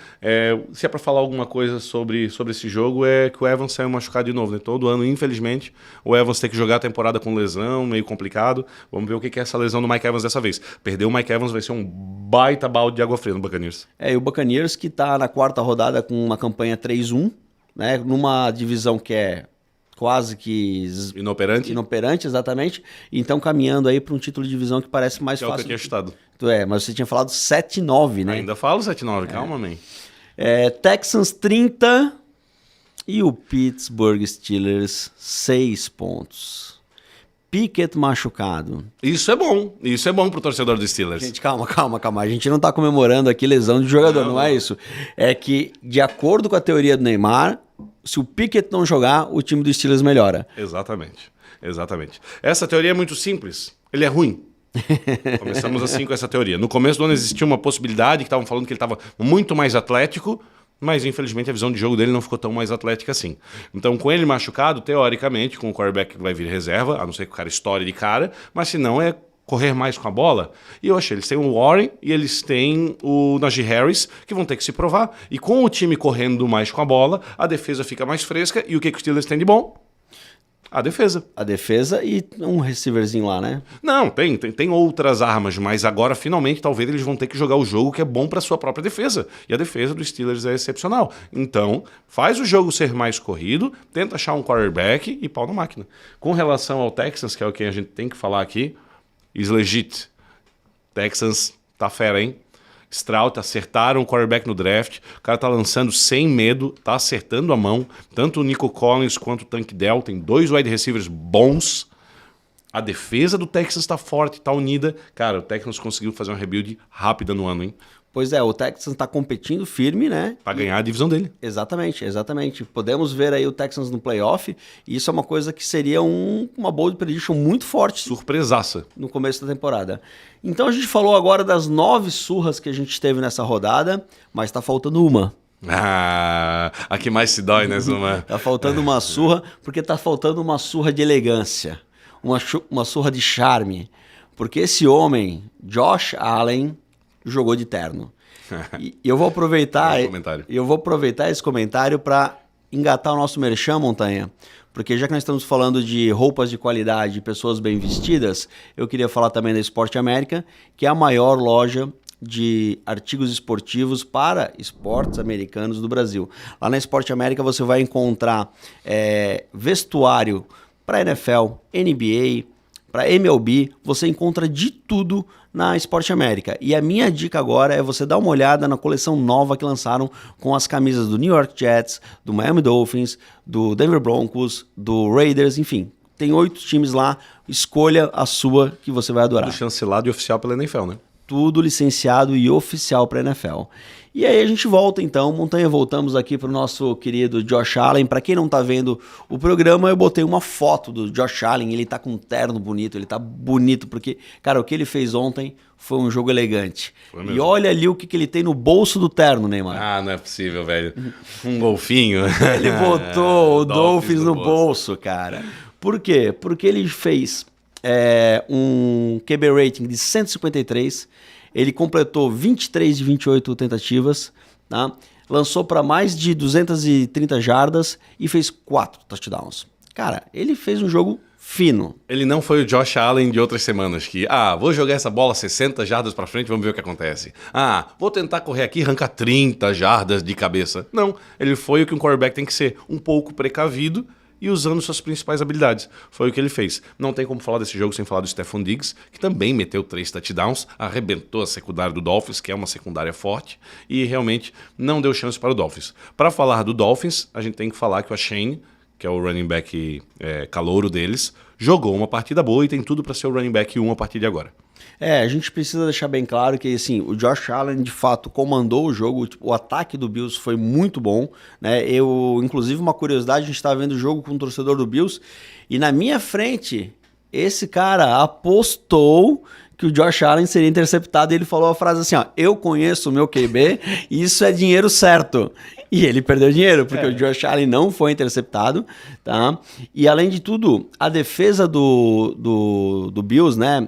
Se é pra falar alguma coisa sobre esse jogo, é que o Evans saiu machucado de novo, né? Todo ano, infelizmente, o Evans tem que jogar a temporada com lesão, meio complicado. Vamos ver o que é essa lesão do Mike Evans dessa vez. Perder o Mike Evans vai ser um baita balde de água fria no Buccaneers. E o Buccaneers que tá na 4ª rodada com uma campanha 3-1, né? Numa divisão que é quase que inoperante, exatamente. Então caminhando aí para um título de divisão que parece mais fácil. É o que eu tinha chutado. Mas você tinha falado 7-9, né? Ainda falo 7-9, calma, man. Texans 30 e o Pittsburgh Steelers 6 pontos. Pickett machucado. Isso é bom pro torcedor dos Steelers. Gente, calma. A gente não tá comemorando aqui lesão de jogador, não é isso. É que, de acordo com a teoria do Neymar, se o Pickett não jogar, o time dos Steelers melhora. Exatamente. Essa teoria é muito simples. Ele é ruim. Começamos assim com essa teoria. No começo do ano existia uma possibilidade que estavam falando que ele estava muito mais atlético, mas infelizmente a visão de jogo dele não ficou tão mais atlética assim. Então, com ele machucado, teoricamente, com o quarterback que vai vir reserva, a não ser que o cara estoure de cara, mas se não, é correr mais com a bola. E eu achei, eles têm o Warren e eles têm o Najee Harris, que vão ter que se provar. E com o time correndo mais com a bola, a defesa fica mais fresca. E o que os Steelers têm de bom? A defesa. A defesa e um receiverzinho lá, né? Não, tem outras armas, mas agora finalmente talvez eles vão ter que jogar o jogo que é bom para sua própria defesa. E a defesa dos Steelers é excepcional. Então, faz o jogo ser mais corrido, tenta achar um quarterback e pau na máquina. Com relação ao Texans, que é o que a gente tem que falar aqui, is legit. Texans tá fera, hein? Stroud, acertaram o quarterback no draft. O cara tá lançando sem medo, tá acertando a mão. Tanto o Nico Collins quanto o Tank Dell. Tem 2 wide receivers bons. A defesa do Texans tá forte, tá unida. Cara, o Texans conseguiu fazer uma rebuild rápida no ano, hein? Pois é, o Texans tá competindo firme, né? Pra ganhar a divisão dele. Exatamente. Podemos ver aí o Texans no playoff, e isso é uma coisa que seria uma bold prediction muito forte. Surpresaça. No começo da temporada. Então a gente falou agora das 9 surras que a gente teve nessa rodada, mas tá faltando uma. A que mais se dói, né, Zuma? Tá faltando uma surra, porque tá faltando uma surra de elegância, uma surra de charme. Porque esse homem, Josh Allen, jogou de terno. E eu vou aproveitar esse comentário para engatar o nosso merchan, Montanha, porque já que nós estamos falando de roupas de qualidade e pessoas bem vestidas, eu queria falar também da Esporte América, que é a maior loja de artigos esportivos para esportes americanos do Brasil. Lá na Esporte América você vai encontrar vestuário para NFL, NBA, para MLB, você encontra de tudo na Esporte América. E a minha dica agora é você dar uma olhada na coleção nova que lançaram com as camisas do New York Jets, do Miami Dolphins, do Denver Broncos, do Raiders, enfim. Tem 8 times lá, escolha a sua que você vai adorar. Tudo chancelado e oficial pela NFL, né? Tudo licenciado e oficial para a NFL. E aí a gente volta então, Montanha, voltamos aqui para o nosso querido Josh Allen. Para quem não tá vendo o programa, eu botei uma foto do Josh Allen, ele tá com um terno bonito, ele tá bonito, porque, cara, o que ele fez ontem foi um jogo elegante. E olha ali o que ele tem no bolso do terno, Neymar. Ah, não é possível, velho. Um golfinho. Ele botou o Dolphins no bolso, cara. Por quê? Porque ele fez um QB rating de 153, ele completou 23 de 28 tentativas, tá? Lançou para mais de 230 jardas e fez 4 touchdowns. Cara, ele fez um jogo fino. Ele não foi o Josh Allen de outras semanas que, vou jogar essa bola 60 jardas para frente, vamos ver o que acontece. Vou tentar correr aqui e arrancar 30 jardas de cabeça. Não, ele foi o que um quarterback tem que ser, um pouco precavido e usando suas principais habilidades. Foi o que ele fez. Não tem como falar desse jogo sem falar do Stephon Diggs, que também meteu 3 touchdowns, arrebentou a secundária do Dolphins, que é uma secundária forte, e realmente não deu chance para o Dolphins. Para falar do Dolphins, a gente tem que falar que o Achane, que é o running back calouro deles, jogou uma partida boa e tem tudo para ser o running back 1 a partir de agora. A gente precisa deixar bem claro que assim, o Josh Allen de fato comandou o jogo, o ataque do Bills foi muito bom, né? Inclusive uma curiosidade, a gente estava vendo o jogo com o torcedor do Bills e na minha frente, esse cara apostou que o Josh Allen seria interceptado e ele falou a frase assim, eu conheço o meu QB e isso é dinheiro certo. E ele perdeu dinheiro, porque o Josh Allen não foi interceptado, tá? E além de tudo, a defesa do Bills, né,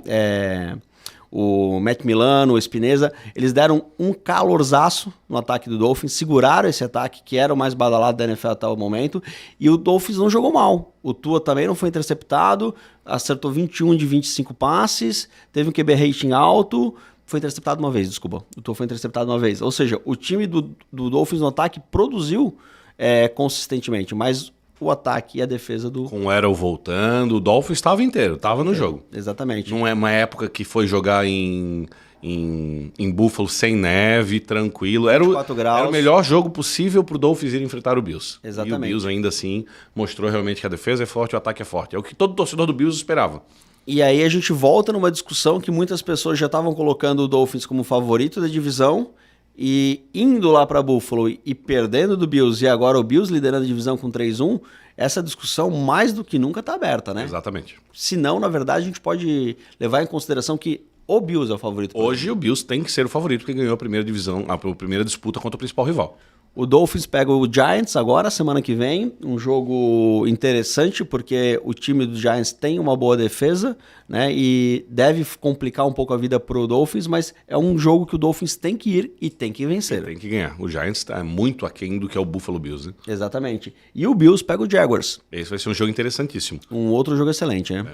o Matt Milano, o Espineza, eles deram um calorzaço no ataque do Dolphins, seguraram esse ataque que era o mais badalado da NFL até o momento, e o Dolphins não jogou mal. O Tua também não foi interceptado, acertou 21 de 25 passes, teve um QB rating alto, foi interceptado uma vez, desculpa. O Tua foi interceptado uma vez. Ou seja, o time do Dolphins no ataque produziu consistentemente, mas o ataque e a defesa do... Com o Arrow voltando, o Dolphins estava inteiro, estava no jogo. Exatamente. Não é uma época que foi jogar em Buffalo sem neve, tranquilo. Era o melhor jogo possível para o Dolphins ir enfrentar o Bills. Exatamente. E o Bills ainda assim mostrou realmente que a defesa é forte e o ataque é forte. É o que todo torcedor do Bills esperava. E aí a gente volta numa discussão que muitas pessoas já estavam colocando o Dolphins como favorito da divisão e indo lá para Buffalo e perdendo do Bills e agora o Bills liderando a divisão com 3-1, essa discussão mais do que nunca está aberta, né? Exatamente. Se não, na verdade, a gente pode levar em consideração que o Bills é o favorito. Hoje o Bills tem que ser o favorito porque ganhou a primeira divisão, a primeira disputa contra o principal rival. O Dolphins pega o Giants agora, semana que vem, um jogo interessante porque o time do Giants tem uma boa defesa, né, e deve complicar um pouco a vida pro Dolphins, mas é um jogo que o Dolphins tem que ir e tem que vencer. Tem que ganhar. O Giants está muito aquém do que é o Buffalo Bills, né? Exatamente. E o Bills pega o Jaguars. Esse vai ser um jogo interessantíssimo. Um outro jogo excelente, né?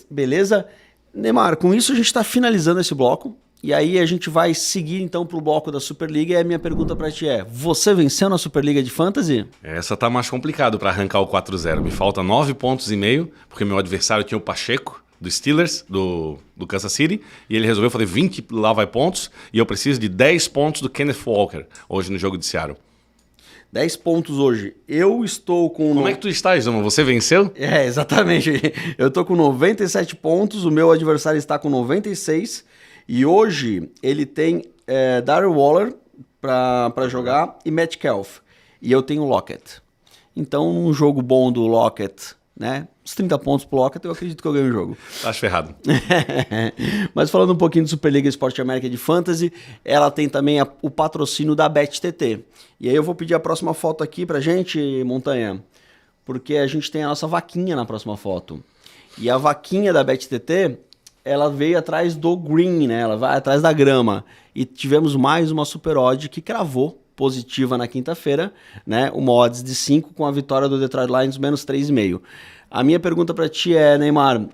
Beleza? Neymar, com isso a gente está finalizando esse bloco. E aí a gente vai seguir então pro bloco da Superliga e a minha pergunta para ti é, você venceu na Superliga de Fantasy? Essa tá mais complicado para arrancar o 4-0. Me falta 9,5 pontos, porque meu adversário tinha o Pacheco, do Steelers, do Kansas City, e ele resolveu fazer 20 lá vai pontos, e eu preciso de 10 pontos do Kenneth Walker, hoje no jogo de Seattle. 10 pontos hoje. Eu estou com... Como é que tu estás, Zuma? Você venceu? Exatamente. Eu tô com 97 pontos, o meu adversário está com 96. E hoje ele tem Darren Waller para jogar e Metcalf. E eu tenho Lockett. Então, um jogo bom do Lockett, né? Uns 30 pontos pro Lockett, eu acredito que eu ganho o jogo. Acho ferrado. Mas falando um pouquinho de Superliga Esporte América de Fantasy, ela tem também o patrocínio da BetTT. E aí eu vou pedir a próxima foto aqui pra gente, Montanha, porque a gente tem a nossa vaquinha na próxima foto. E a vaquinha da BetTT... ela veio atrás do green, né? Ela vai atrás da grama. E tivemos mais uma super odd que cravou positiva na quinta-feira, né? Uma odds de 5 com a vitória do Detroit Lions menos 3,5. A minha pergunta para ti é, Neymar,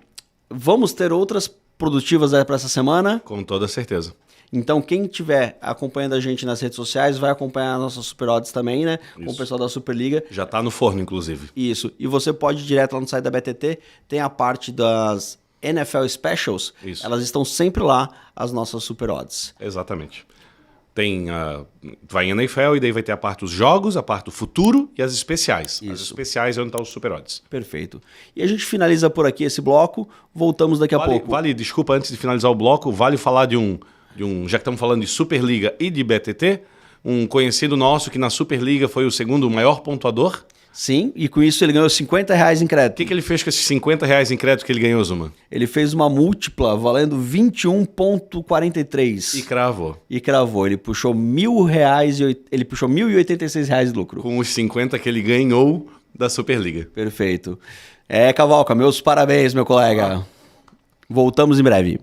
vamos ter outras produtivas para essa semana? Com toda certeza. Então, quem estiver acompanhando a gente nas redes sociais vai acompanhar a nossa Super Odds também, né? Isso. Com o pessoal da Superliga. Já tá no forno, inclusive. Isso. E você pode ir direto lá no site da BTT, tem a parte das NFL Specials. Isso. Elas estão sempre lá, as nossas Super Odds. Exatamente. Tem vai em NFL e daí vai ter a parte dos jogos, a parte do futuro e as especiais. Isso. As especiais é onde estão os Super Odds. Perfeito. E a gente finaliza por aqui esse bloco, voltamos daqui a pouco. Desculpa, antes de finalizar o bloco, vale falar de um, já que estamos falando de Superliga e de BTT, um conhecido nosso que na Superliga foi o segundo maior pontuador. Sim, e com isso ele ganhou R$50 em crédito. O que ele fez com esses R$50 em crédito que ele ganhou, Zuma? Ele fez uma múltipla valendo 21,43. E cravou. Ele puxou R$1.000, ele puxou R$1.086 de lucro. Com os 50 que ele ganhou da Superliga. Perfeito. Cavalca, meus parabéns, meu colega. Voltamos em breve.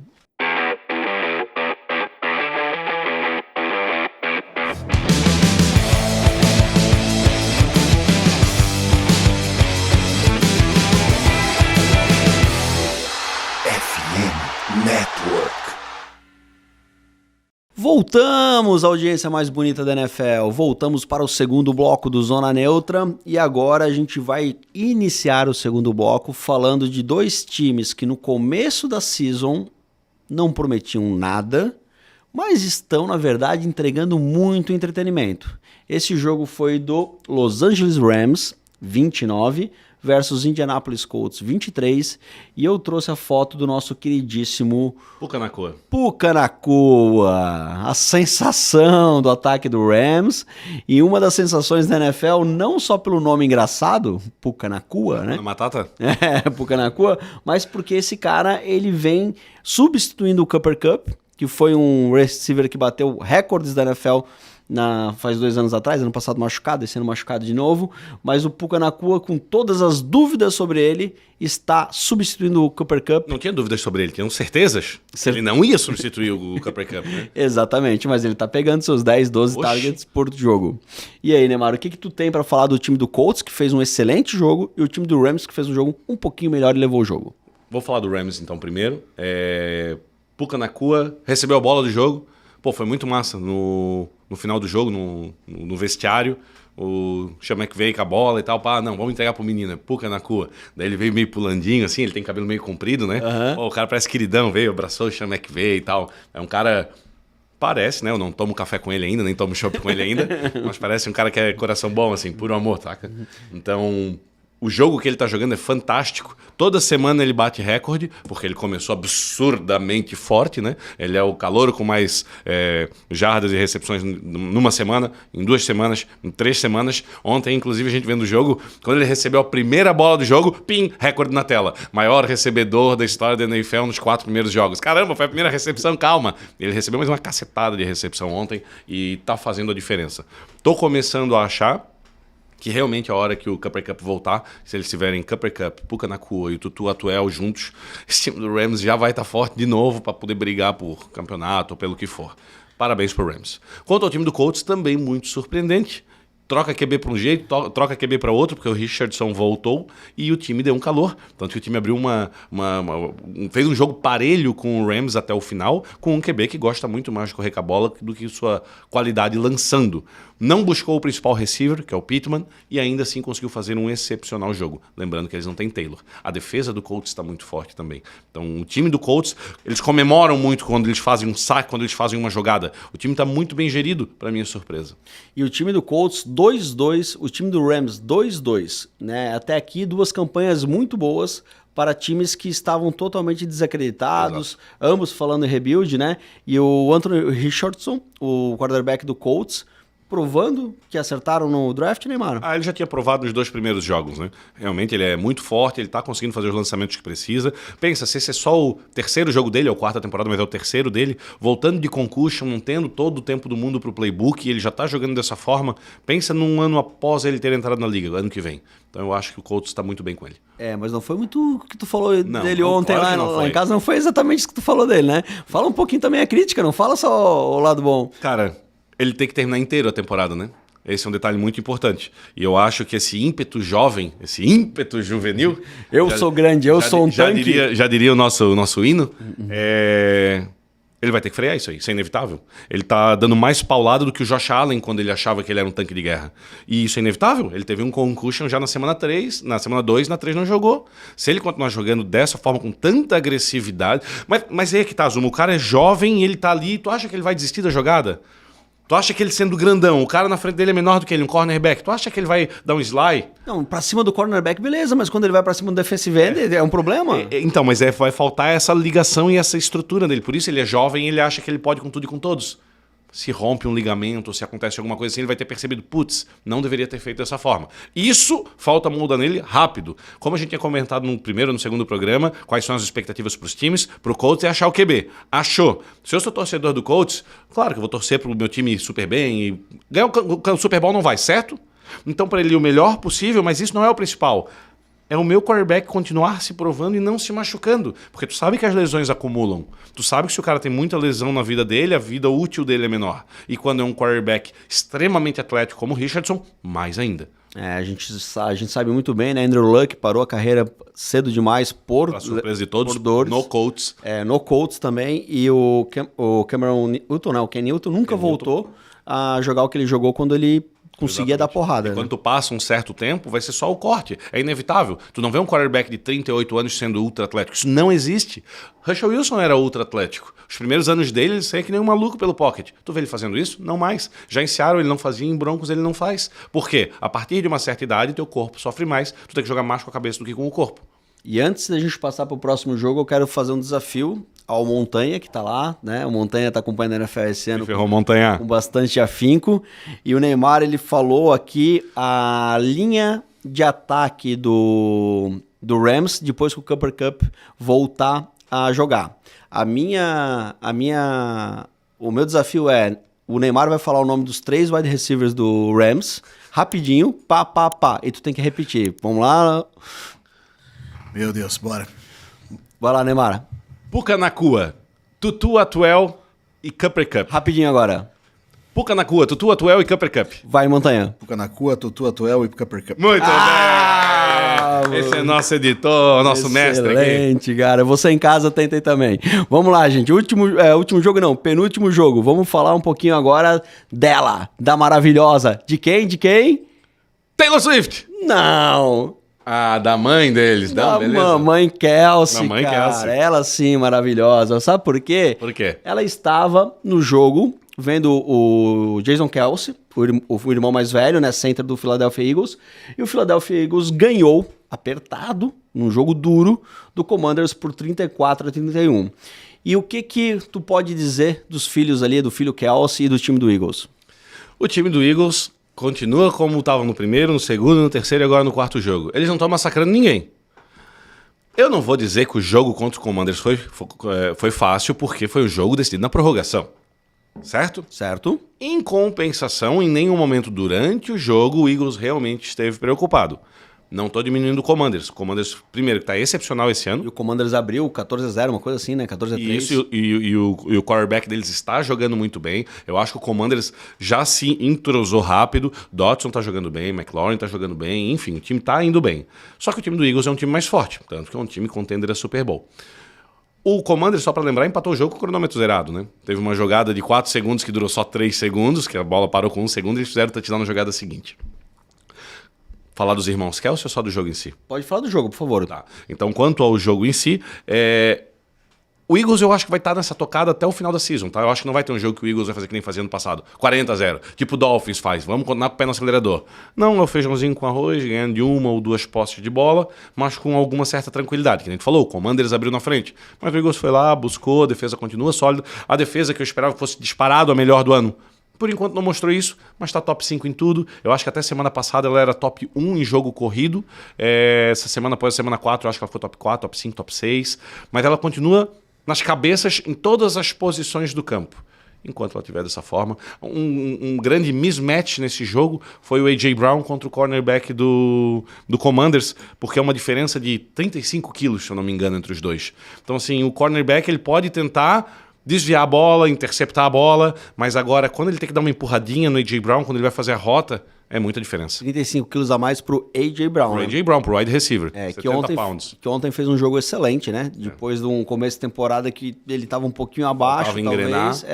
Voltamos, audiência mais bonita da NFL. Voltamos para o segundo bloco do Zona Neutra e agora a gente vai iniciar o segundo bloco falando de dois times que no começo da season não prometiam nada, mas estão, na verdade, entregando muito entretenimento. Esse jogo foi do Los Angeles Rams, 29, versus Indianapolis Colts, 23, e eu trouxe a foto do nosso queridíssimo Puka Nacua. Puka Nacua, a sensação do ataque do Rams, e uma das sensações da NFL, não só pelo nome engraçado, Puka Nacua, né? Na matata? Puka Nacua, mas porque esse cara, ele vem substituindo o Cooper Kupp, que foi um receiver que bateu recordes da NFL faz 2 anos atrás, ano passado machucado, esse ano machucado de novo, mas o Puka Nacua, com todas as dúvidas sobre ele, está substituindo o Cooper Kupp. Não tinha dúvidas sobre ele, tinham certezas. Ele não ia substituir o Cooper Kupp, né? Exatamente, mas ele tá pegando seus 10, 12 targets por jogo. E aí, Neymar, o que tu tem para falar do time do Colts, que fez um excelente jogo, e o time do Rams, que fez um jogo um pouquinho melhor e levou o jogo? Vou falar do Rams então primeiro. Puka Nacua recebeu a bola do jogo. Pô, foi muito massa no final do jogo, no vestiário. O Sean McVay com a bola e tal. Não, vamos entregar pro menino, Puka Nacua. Daí ele veio meio pulandinho, assim, ele tem cabelo meio comprido, né? Uhum. Pô, o cara parece queridão, veio, abraçou o Sean McVay e tal. É um cara... Parece, né? Eu não tomo café com ele ainda, nem tomo chopp com ele ainda. Mas parece um cara que é coração bom, assim, puro amor, saca? Então... O jogo que ele tá jogando é fantástico. Toda semana ele bate recorde, porque ele começou absurdamente forte, né? Ele é o calouro com mais jardas e recepções numa semana, em 2 semanas, em 3 semanas. Ontem, inclusive, a gente vendo o jogo, quando ele recebeu a primeira bola do jogo, pim, recorde na tela. Maior recebedor da história da NFL nos 4 primeiros jogos. Caramba, foi a primeira recepção, calma. Ele recebeu mais uma cacetada de recepção ontem e tá fazendo a diferença. Tô começando a achar que realmente a hora que o Cooper Kupp voltar, se eles tiverem Cooper Kupp, Puka Nacua e o Tutu Atwell juntos, esse time do Rams já vai estar forte de novo para poder brigar por campeonato ou pelo que for. Parabéns pro Rams. Quanto ao time do Colts, também muito surpreendente. Troca QB para um jeito, troca QB para outro, porque o Richardson voltou e o time deu um calor. Tanto que o time abriu fez um jogo parelho com o Rams até o final, com um QB que gosta muito mais de correr com a bola do que sua qualidade lançando. Não buscou o principal receiver, que é o Pittman, e ainda assim conseguiu fazer um excepcional jogo. Lembrando que eles não têm Taylor. A defesa do Colts está muito forte também. Então, o time do Colts, eles comemoram muito quando eles fazem um saque, quando eles fazem uma jogada. O time está muito bem gerido, para minha surpresa. E o time do Colts 2-2, o time do Rams 2-2. Né? Até aqui, 2 campanhas muito boas para times que estavam totalmente desacreditados, exato, ambos falando em rebuild, né? E o Anthony Richardson, o quarterback do Colts, provando que acertaram no draft, Neymar? Ele já tinha provado nos 2 primeiros jogos, né? Realmente ele é muito forte, ele tá conseguindo fazer os lançamentos que precisa. Pensa, se esse é só o 3º jogo dele, é o 4ª temporada, mas é o 3º dele, voltando de concussion, não tendo todo o tempo do mundo pro playbook, e ele já tá jogando dessa forma. Pensa num ano após ele ter entrado na liga, ano que vem. Então eu acho que o Colts tá muito bem com ele. Mas não foi muito o que tu falou dele ontem claro lá em casa, não foi exatamente isso que tu falou dele, né? Fala um pouquinho também a crítica, não fala só o lado bom. Cara, ele tem que terminar inteiro a temporada, né? Esse é um detalhe muito importante. E eu acho que esse ímpeto jovem, esse ímpeto juvenil... Sou grande, eu sou um tanque. Já diria o nosso hino. Ele vai ter que frear isso aí, isso é inevitável. Ele tá dando mais paulada do que o Josh Allen quando ele achava que ele era um tanque de guerra. E isso é inevitável. Ele teve um concussion já na semana 3, na semana 2, na 3 não jogou. Se ele continuar jogando dessa forma, com tanta agressividade... Mas aí é que tá, Zuma, o cara é jovem e ele tá ali, tu acha que ele vai desistir da jogada? Tu acha que ele sendo grandão, o cara na frente dele é menor do que ele, um cornerback, tu acha que ele vai dar um slide? Não, pra cima do cornerback, beleza, mas quando ele vai pra cima do defensive end, é um problema. Então, mas vai faltar essa ligação e essa estrutura dele. Por isso ele é jovem e ele acha que ele pode com tudo e com todos. Se rompe um ligamento, se acontece alguma coisa assim, ele vai ter percebido, putz, não deveria ter feito dessa forma. Isso falta mudar nele rápido. Como a gente tinha comentado no primeiro e no segundo programa, quais são as expectativas para os times, para o Colts é achar o QB. Achou. Se eu sou torcedor do Colts, claro que eu vou torcer para o meu time super bem e ganhar o Super Bowl não vai, certo? Então para ele o melhor possível, mas isso não é o principal. É o meu quarterback continuar se provando e não se machucando. Porque tu sabe que as lesões acumulam. Tu sabe que se o cara tem muita lesão na vida dele, a vida útil dele é menor. E quando é um quarterback extremamente atlético como o Richardson, mais ainda. A gente sabe muito bem, né? Andrew Luck parou a carreira cedo demais por surpresa de todos, por dores. No Colts. No Colts também. E o Cameron Newton, né? O Ken Newton nunca voltou a jogar o que ele jogou quando ele conseguia dar porrada. E quando tu passa um certo tempo, vai ser só o corte. É inevitável. Tu não vê um quarterback de 38 anos sendo ultra atlético. Isso não existe. Russell Wilson era ultra atlético. Os primeiros anos dele, ele saía que nem um maluco pelo pocket. Tu vê ele fazendo isso? Não mais. Já em Seattle ele não fazia, em Broncos ele não faz. Por quê? A partir de uma certa idade, teu corpo sofre mais. Tu tem que jogar mais com a cabeça do que com o corpo. E antes da gente passar para o próximo jogo, eu quero fazer um desafio ao Montanha, que tá lá, né? O Montanha tá acompanhando a NFL esse ano com bastante afinco. E o Neymar, ele falou aqui a linha de ataque do Rams depois que o Cooper Kupp voltar a jogar. O meu desafio é, o Neymar vai falar o nome dos 3 wide receivers do Rams, rapidinho, pá, e tu tem que repetir. Vamos lá. Meu Deus, bora. Vai lá, Neymar. Puka Nacua, Tutu Atwell e Cooper Kupp. Rapidinho agora. Puka Nacua, Tutu Atwell e Cooper Kupp. Vai, Montanha. Puka Nacua, Tutu Atwell e Cooper Kupp. Muito bem! Esse é nosso editor, nosso mestre aqui. Excelente, cara. Você em casa tentei também. Vamos lá, gente. Último jogo não, penúltimo jogo. Vamos falar um pouquinho agora dela, da maravilhosa. De quem? Taylor Swift! Não! Da mãe deles, da mamãe Kelsey, Kelsey. Ela sim, maravilhosa. Sabe por quê? Por quê? Ela estava no jogo vendo o Jason Kelsey, o irmão mais velho, né, center do Philadelphia Eagles, e o Philadelphia Eagles ganhou, apertado, num jogo duro, do Commanders por 34-31. E o que tu pode dizer dos filhos ali, do filho Kelsey e do time do Eagles? O time do Eagles continua como estava no primeiro, no segundo, no terceiro e agora no quarto jogo. Eles não estão massacrando ninguém. Eu não vou dizer que o jogo contra o Commanders foi fácil, porque foi um jogo decidido na prorrogação. Certo? Certo. Em compensação, em nenhum momento durante o jogo, o Eagles realmente esteve preocupado. Não estou diminuindo o Commanders. O Commanders, primeiro, que está excepcional esse ano. E o Commanders abriu 14-0, uma coisa assim, né? 14-3. Isso, e o quarterback deles está jogando muito bem. Eu acho que o Commanders já se entrosou rápido. Dotson está jogando bem, McLaurin está jogando bem. Enfim, o time está indo bem. Só que o time do Eagles é um time mais forte. Tanto que é um time contender a Super Bowl. O Commanders, só para lembrar, empatou o jogo com o cronômetro zerado, né? Teve uma jogada de 4 segundos que durou só 3 segundos, que a bola parou com 1 segundo e eles fizeram o touchdown na jogada seguinte. Falar dos irmãos Kelsey ou só do jogo em si? Pode falar do jogo, por favor. Tá. Então, quanto ao jogo em si, o Eagles eu acho que vai estar nessa tocada até o final da season, tá? Eu acho que não vai ter um jogo que o Eagles vai fazer que nem fazia no passado. 40-0. Tipo o Dolphins faz. Vamos continuar com o pé no acelerador. Não, é o feijãozinho com arroz, ganhando de 1 ou 2 postes de bola, mas com alguma certa tranquilidade. Que a gente falou, o Commanders abriu na frente. Mas o Eagles foi lá, buscou, a defesa continua sólida. A defesa que eu esperava que fosse disparado a melhor do ano. Por enquanto não mostrou isso, mas está top 5 em tudo. Eu acho que até semana passada ela era top 1 em jogo corrido. Essa semana, após a semana 4, eu acho que ela foi top 4, top 5, top 6. Mas ela continua nas cabeças em todas as posições do campo. Enquanto ela estiver dessa forma. Um grande mismatch nesse jogo foi o A.J. Brown contra o cornerback do Commanders, porque é uma diferença de 35 quilos, se eu não me engano, entre os dois. Então, assim, o cornerback ele pode tentar desviar a bola, interceptar a bola, mas agora, quando ele tem que dar uma empurradinha no A.J. Brown, quando ele vai fazer a rota, é muita diferença. 35 quilos a mais pro A.J. Brown. Pro A.J. Brown, pro wide receiver. Que ontem fez um jogo excelente, né? Depois de um começo de temporada que ele estava um pouquinho abaixo, talvez.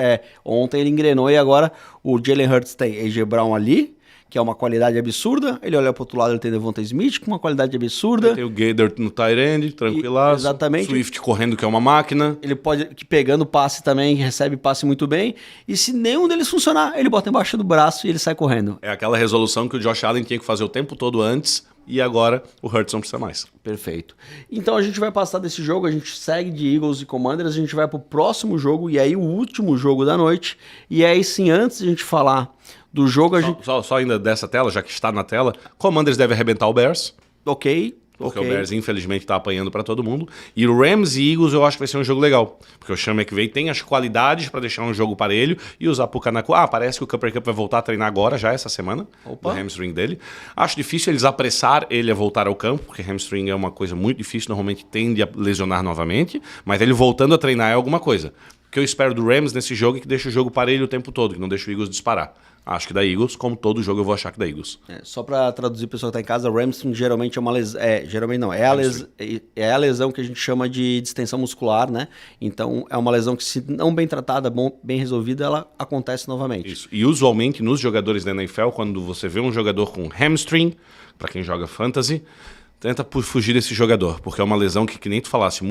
Ontem ele engrenou e agora o Jalen Hurts tem A.J. Brown ali, que é uma qualidade absurda. Ele olha pro outro lado, ele tem Devonta Smith com uma qualidade absurda. Tem o Gator no tight end, tranquilaço. Exatamente. Swift correndo, que é uma máquina. Ele pode, pegando passe também, recebe passe muito bem. E se nenhum deles funcionar, ele bota embaixo do braço e ele sai correndo. É aquela resolução que o Josh Allen tinha que fazer o tempo todo antes, e agora o Hurts não precisa mais. Perfeito. Então a gente vai passar desse jogo, a gente segue de Eagles e Commanders, a gente vai pro próximo jogo, e aí o último jogo da noite. E aí sim, antes de a gente falar do jogo, Só ainda dessa tela, já que está na tela, Commanders deve arrebentar o Bears. Ok. Porque o Bears, infelizmente, está apanhando para todo mundo. E o Rams e Eagles eu acho que vai ser um jogo legal. Porque o Sean McVay tem as qualidades para deixar um jogo parelho e usar pro Canaco. Parece que o Cooper Kupp vai voltar a treinar agora, já essa semana. Opa. O hamstring dele. Acho difícil eles apressar ele a voltar ao campo, porque hamstring é uma coisa muito difícil, normalmente tende a lesionar novamente. Mas ele voltando a treinar é alguma coisa. O que eu espero do Rams nesse jogo é que deixe o jogo parelho o tempo todo, que não deixe o Eagles disparar. Acho que da Eagles, como todo jogo eu vou achar que da Eagles. Só para traduzir o pessoal que tá em casa, o hamstring geralmente é uma lesão. Geralmente não, é a lesão que a gente chama de distensão muscular, né? Então é uma lesão que, se não bem tratada, bem resolvida, ela acontece novamente. Isso. E usualmente nos jogadores da NFL, quando você vê um jogador com hamstring, para quem joga fantasy, tenta fugir desse jogador, porque é uma lesão que nem tu falasse,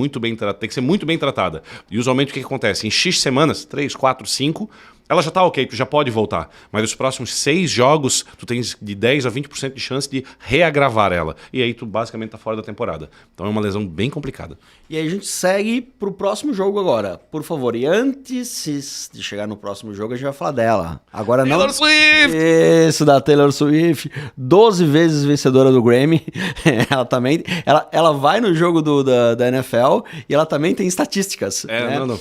tem que ser muito bem tratada. E usualmente o que acontece? Em X semanas, 3, 4, 5, ela já tá ok, tu já pode voltar. Mas nos próximos 6 jogos, tu tens de 10 a 20% de chance de reagravar ela. E aí tu basicamente tá fora da temporada. Então é uma lesão bem complicada. E aí a gente segue pro próximo jogo agora, por favor. E antes de chegar no próximo jogo, a gente vai falar dela. Agora não... Taylor Swift! Isso, da Taylor Swift. 12 vezes vencedora do Grammy. Ela também... Ela vai no jogo da NFL e ela também tem estatísticas. Né? Não.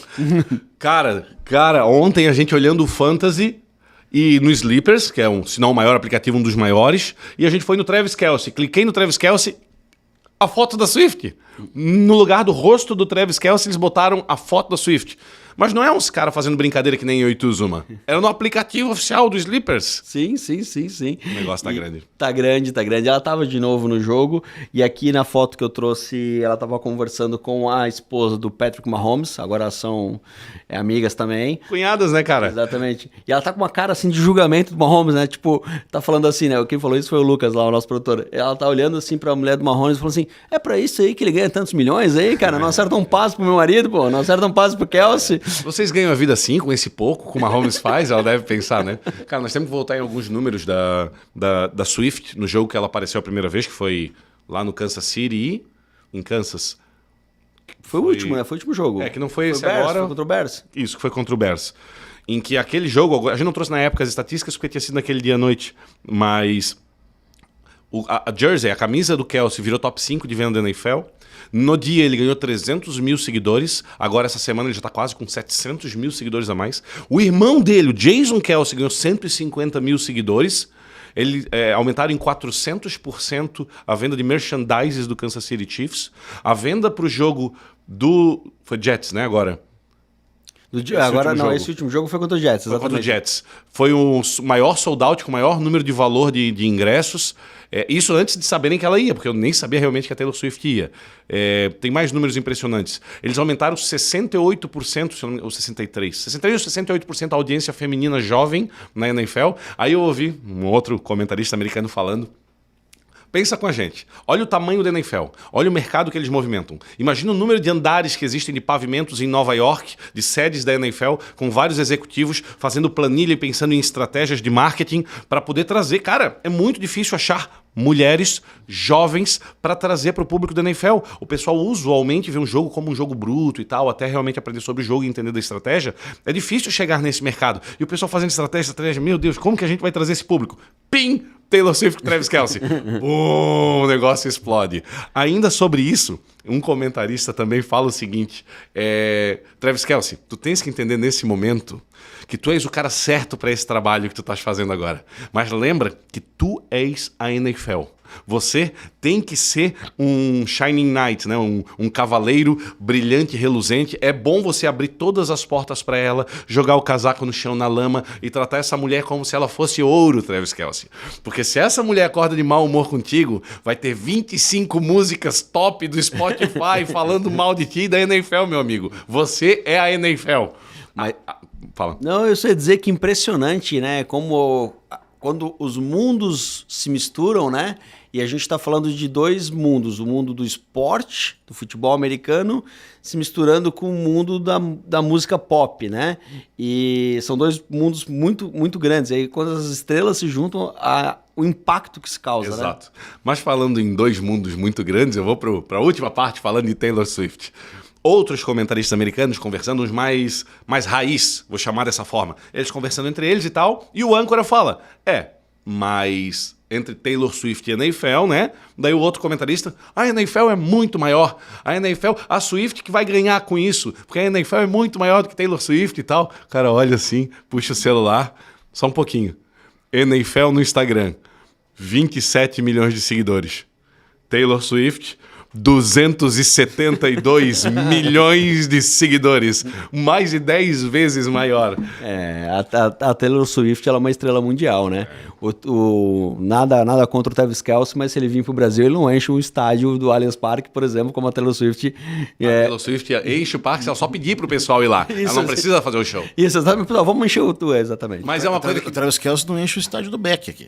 Cara, ontem a gente olhando o Fantasy e no Sleepers, que é se não o maior aplicativo, um dos maiores, e a gente foi no Travis Kelce. Cliquei no Travis Kelce, a foto da Swift. No lugar do rosto do Travis Kelce, eles botaram a foto da Swift. Mas não é uns caras fazendo brincadeira que nem eu e tu, Zuma. Era no aplicativo oficial do Sleepers. Sim. O negócio tá grande. Tá grande. Ela tava de novo no jogo. E aqui na foto que eu trouxe, ela tava conversando com a esposa do Patrick Mahomes. Agora são amigas também. Cunhadas, né, cara? Exatamente. E ela tá com uma cara assim de julgamento do Mahomes, né? Tipo, tá falando assim, né? Quem falou isso foi o Lucas lá, o nosso produtor. Ela tá olhando assim pra mulher do Mahomes e falou assim: é pra isso aí que ele ganha tantos milhões aí, cara? Não acerta um passe pro meu marido, pô. Não acerta um passe pro Kelce. Vocês ganham a vida assim, com esse pouco, como a Mahomes faz? Ela deve pensar, né? Cara, nós temos que voltar em alguns números da Swift no jogo que ela apareceu a primeira vez, que foi lá no Kansas City e em Kansas. Foi o último, né? Foi o último jogo. Que não foi esse Bears, agora. Foi contra o Bears. Isso, que foi contra o Bears. Em que aquele jogo, a gente não trouxe na época as estatísticas porque tinha sido naquele dia à noite, mas a jersey, a camisa do Kelce virou top 5 de venda da NFL. No dia ele ganhou 300 mil seguidores. Agora essa semana ele já está quase com 700 mil seguidores a mais. O irmão dele, o Jason Kelce, ganhou 150 mil seguidores. Eles aumentaram em 400% a venda de merchandises do Kansas City Chiefs. A venda para o jogo foi Jets, né, agora? Esse último jogo foi contra o Jets, exatamente. Foi contra o Jets. Foi o maior sold out, com o maior número de valor de ingressos. Isso antes de saberem que ela ia, porque eu nem sabia realmente que a Taylor Swift ia. Tem mais números impressionantes. Eles aumentaram 68%, ou 63%. 63% ou 68% a audiência feminina jovem na NFL. Aí eu ouvi um outro comentarista americano falando: pensa com a gente. Olha o tamanho da NFL. Olha o mercado que eles movimentam. Imagina o número de andares que existem de pavimentos em Nova York, de sedes da NFL, com vários executivos fazendo planilha e pensando em estratégias de marketing para poder trazer. Cara, é muito difícil achar mulheres jovens para trazer para o público da NFL. O pessoal usualmente vê um jogo como um jogo bruto e tal, até realmente aprender sobre o jogo e entender da estratégia. É difícil chegar nesse mercado. E o pessoal fazendo estratégia, meu Deus, como que a gente vai trazer esse público? Pim! Taylor Swift com Travis Kelce. O negócio explode. Ainda sobre isso, um comentarista também fala o seguinte: Travis Kelce, tu tens que entender nesse momento que tu és o cara certo para esse trabalho que tu estás fazendo agora. Mas lembra que tu és a NFL. Você tem que ser um Shining Knight, né? Um cavaleiro brilhante, reluzente. É bom você abrir todas as portas para ela, jogar o casaco no chão, na lama e tratar essa mulher como se ela fosse ouro, Travis Kelce. Porque se essa mulher acorda de mau humor contigo, vai ter 25 músicas top do Spotify falando mal de ti e da NFL, meu amigo. Você é a NFL. Mas, fala. Não, eu só ia dizer que impressionante, né? Como quando os mundos se misturam, né? E a gente está falando de dois mundos, o mundo do esporte, do futebol americano, se misturando com o mundo da música pop, né? E são dois mundos muito, muito grandes. E aí, quando as estrelas se juntam, o impacto que se causa, Exato. Né? Mas falando em dois mundos muito grandes, eu vou para a última parte falando de Taylor Swift. Outros comentaristas americanos conversando, uns mais raiz, vou chamar dessa forma. Eles conversando entre eles e tal, e o âncora fala, mas entre Taylor Swift e a NFL, né? Daí o outro comentarista, a NFL é muito maior. A NFL, a Swift que vai ganhar com isso, porque a NFL é muito maior do que Taylor Swift e tal. O cara olha assim, puxa o celular, só um pouquinho. NFL no Instagram, 27 milhões de seguidores. Taylor Swift, 272 milhões de seguidores, mais de 10 vezes maior. A Taylor Swift ela é uma estrela mundial, né? Nada contra o Travis Kelce, mas se ele vir pro Brasil, ele não enche um estádio do Allianz Parque, por exemplo, como a Taylor Swift. Taylor Swift enche o parque, se ela só pedir pro pessoal ir lá. Ela não precisa fazer o show. Isso, exatamente. Vamos encher exatamente. Mas é uma coisa que... O Travis Kelce não enche o estádio do Beck aqui.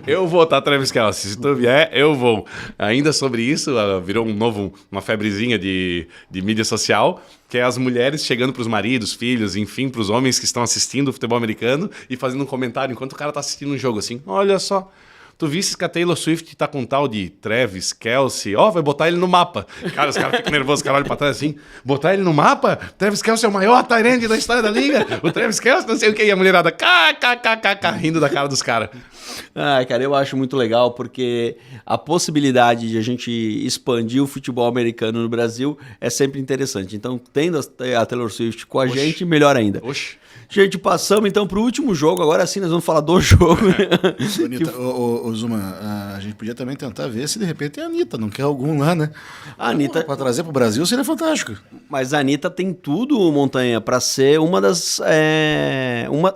Eu vou, tá, Travis Kelce? Se tu vier, eu vou. Ainda sobre isso, virou uma febrezinha de mídia social, que é as mulheres chegando pros maridos, filhos, enfim, pros homens que estão assistindo o futebol americano e fazendo um comentário enquanto o cara tá assistindo um jogo assim, olha só, tu viste que a Taylor Swift tá com tal de Travis Kelce, vai botar ele no mapa. Cara, os caras ficam nervosos, os caras olham pra trás assim, botar ele no mapa? Travis Kelce é o maior tight end da história da liga, o Travis Kelce não sei o que, e a mulherada rindo da cara dos caras. Cara, eu acho muito legal porque a possibilidade de a gente expandir o futebol americano no Brasil é sempre interessante. Então, tendo a Taylor Swift com a gente, melhor ainda. Gente, passamos então pro último jogo. Agora sim, nós vamos falar do jogo. Bonita. Zuma, a gente podia também tentar ver se de repente a Anitta não quer algum lá, né? A Anitta... Pra trazer pro Brasil seria fantástico. Mas a Anitta tem tudo, Montanha, pra ser uma das...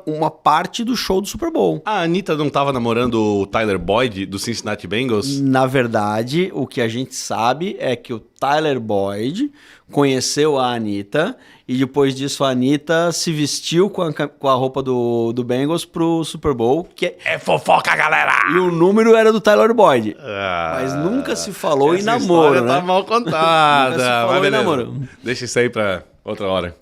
uma parte do show do Super Bowl. A Anitta não tava namorando o Tyler Boyd do Cincinnati Bengals? Na verdade, o que a gente sabe é que o Tyler Boyd conheceu a Anitta e depois disso a Anitta se vestiu com a roupa do Bengals pro Super Bowl. É fofoca, galera! E o número era do Tyler Boyd. Mas nunca se falou em namoro, né? Tá mal contada. Nunca se falou em namoro. Deixa isso aí pra outra hora.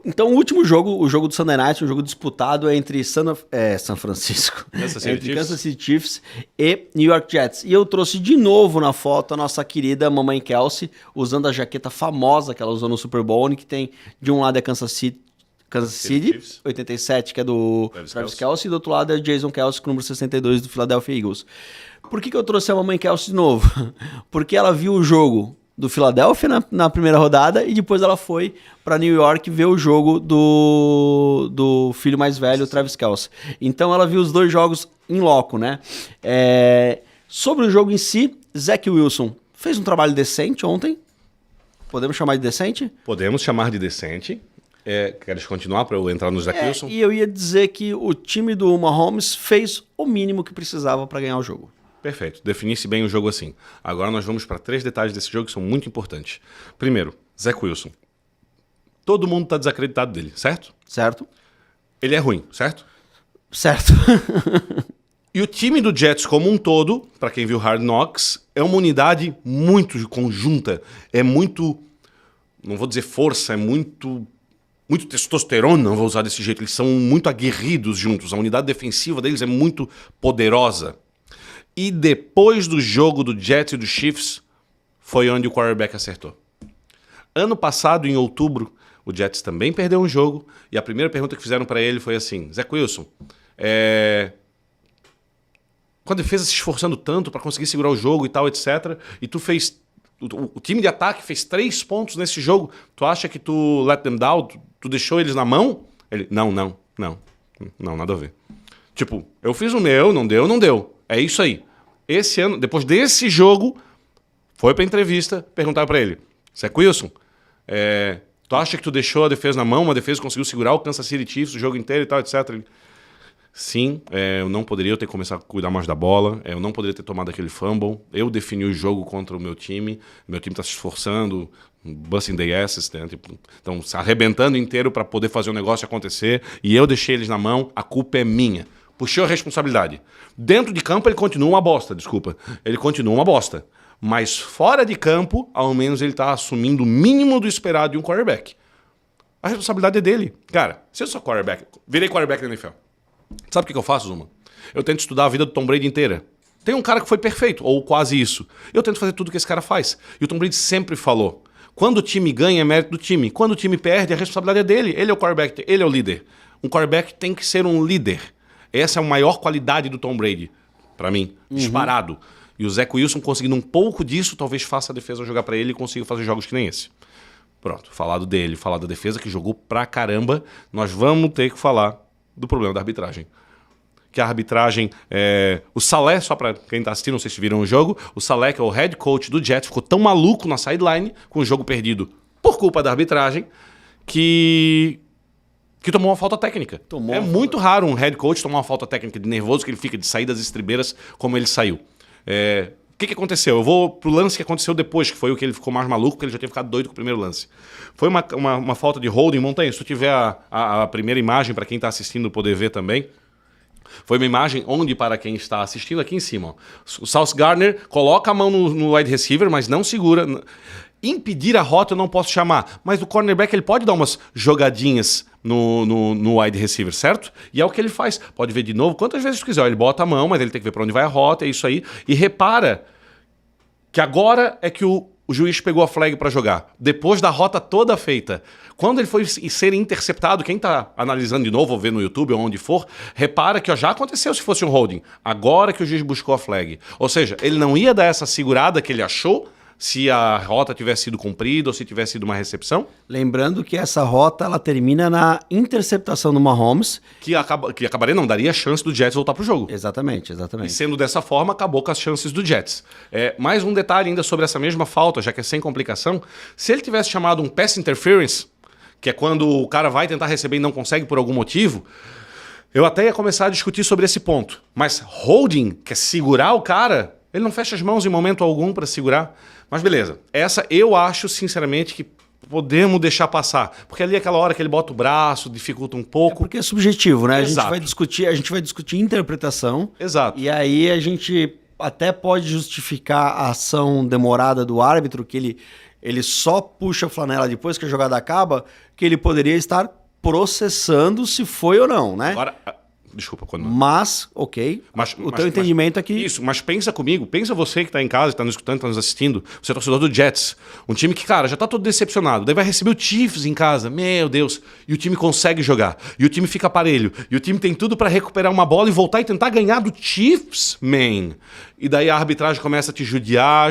Então, o último jogo, o jogo do Sunday Night, um jogo disputado entre São Francisco, entre Kansas City Chiefs e New York Jets. E eu trouxe de novo na foto a nossa querida Mamãe Kelce, usando a jaqueta famosa que ela usou no Super Bowl, que tem de um lado é Kansas City 87, que é do Travis Kelce, e do outro lado é Jason Kelce, com o número 62 do Philadelphia Eagles. Por que eu trouxe a Mamãe Kelce de novo? Porque ela viu o jogo do Philadelphia na primeira rodada e depois ela foi para New York ver o jogo do filho mais velho, o Travis Kelce. Então ela viu os dois jogos em loco, né? Sobre o jogo em si, Zach Wilson fez um trabalho decente ontem. Podemos chamar de decente? Podemos chamar de decente. Queres continuar para eu entrar no Zach Wilson? E eu ia dizer que o time do Mahomes fez o mínimo que precisava para ganhar o jogo. Perfeito, definisse bem o jogo assim. Agora nós vamos para 3 detalhes desse jogo que são muito importantes. Primeiro, Zach Wilson. Todo mundo está desacreditado dele, certo? Certo. Ele é ruim, certo? Certo. E o time do Jets como um todo, para quem viu Hard Knocks, é uma unidade muito conjunta. É muito, não vou dizer força, é muito testosterona, não vou usar desse jeito. Eles são muito aguerridos juntos. A unidade defensiva deles é muito poderosa. E depois do jogo do Jets e do Chiefs, foi onde o quarterback acertou. Ano passado, em outubro, o Jets também perdeu um jogo, e a primeira pergunta que fizeram para ele foi assim, Zach Wilson, com a defesa se esforçando tanto para conseguir segurar o jogo e tal, etc., e tu fez... O time de ataque fez 3 pontos nesse jogo, tu acha que tu let them down, tu deixou eles na mão? Ele, não, nada a ver. Tipo, eu fiz o meu, não deu. É isso aí. esse ano, depois desse jogo, foi pra entrevista, perguntaram pra ele, Zach Wilson, tu acha que tu deixou a defesa na mão, uma defesa conseguiu segurar o Kansas City Chiefs o jogo inteiro e tal, etc. Ele, sim, eu não poderia ter começado a cuidar mais da bola, eu não poderia ter tomado aquele fumble, eu defini o jogo contra o meu time tá se esforçando, busting the asses, né? Então se arrebentando inteiro para poder fazer o negócio acontecer, e eu deixei eles na mão, a culpa é minha. Puxei a responsabilidade. Dentro de campo ele continua uma bosta, ele continua uma bosta, mas fora de campo, ao menos ele tá assumindo o mínimo do esperado de um quarterback. A responsabilidade é dele. Cara, se eu sou quarterback, virei quarterback na NFL, sabe o que eu faço, Zuma? Eu tento estudar a vida do Tom Brady inteira. Tem um cara que foi perfeito, ou quase isso. Eu tento fazer tudo que esse cara faz. E o Tom Brady sempre falou, quando o time ganha é mérito do time. Quando o time perde, a responsabilidade é dele. Ele é o quarterback, ele é o líder. Um quarterback tem que ser um líder. Essa é a maior qualidade do Tom Brady, pra mim, disparado. E o Zach Wilson conseguindo um pouco disso, talvez faça a defesa jogar pra ele e consiga fazer jogos que nem esse. Pronto, falado dele, falado da defesa que jogou pra caramba, nós vamos ter que falar do problema da arbitragem. Que a arbitragem, o Saleh, só pra quem tá assistindo, não sei se viram o jogo, o Saleh, que é o head coach do Jets, ficou tão maluco na sideline com o jogo perdido por culpa da arbitragem que tomou uma falta técnica. Muito raro um head coach tomar uma falta técnica de nervoso, que ele fica de sair das estribeiras como ele saiu. O que aconteceu? Eu vou pro lance que aconteceu depois, que foi o que ele ficou mais maluco, porque ele já tinha ficado doido com o primeiro lance. Foi uma falta de holding, Montanha. Se tu tiver a primeira imagem, para quem está assistindo poder ver também, foi uma imagem onde, para quem está assistindo, aqui em cima, ó, o Sauce Gardner coloca a mão no wide receiver, mas não segura. Impedir a rota eu não posso chamar, mas o cornerback ele pode dar umas jogadinhas no wide receiver, certo? E é o que ele faz. Pode ver de novo quantas vezes tu quiser. Ele bota a mão, mas ele tem que ver para onde vai a rota, é isso aí. E repara que agora é que o juiz pegou a flag para jogar. Depois da rota toda feita. Quando ele foi ser interceptado, quem está analisando de novo ou vê no YouTube ou onde for, repara que já aconteceu se fosse um holding. Agora que o juiz buscou a flag. Ou seja, ele não ia dar essa segurada que ele achou se a rota tivesse sido cumprida ou se tivesse sido uma recepção. Lembrando que essa rota ela termina na interceptação do Mahomes. Que acabaria não, daria a chance do Jets voltar pro jogo. Exatamente. E sendo dessa forma, acabou com as chances do Jets. Mais um detalhe ainda sobre essa mesma falta, já que é sem complicação. Se ele tivesse chamado um pass interference, que é quando o cara vai tentar receber e não consegue por algum motivo, eu até ia começar a discutir sobre esse ponto. Mas holding, que é segurar o cara, ele não fecha as mãos em momento algum para segurar. Mas beleza, essa eu acho sinceramente que podemos deixar passar. Porque ali é aquela hora que ele bota o braço, dificulta um pouco. Porque é subjetivo, né? Exato. A gente vai discutir interpretação. Exato. E aí a gente até pode justificar a ação demorada do árbitro, que ele só puxa a flanela depois que a jogada acaba, que ele poderia estar processando se foi ou não, né? Agora, desculpa, quando... Mas, ok, teu entendimento é que... Isso, mas pensa comigo, pensa você que está em casa, está nos escutando, está nos assistindo, você é torcedor do Jets, um time que, cara, já está todo decepcionado, daí vai receber o Chiefs em casa, meu Deus, e o time consegue jogar, e o time fica parelho, e o time tem tudo para recuperar uma bola e voltar e tentar ganhar do Chiefs, man. E daí a arbitragem começa a te judiar.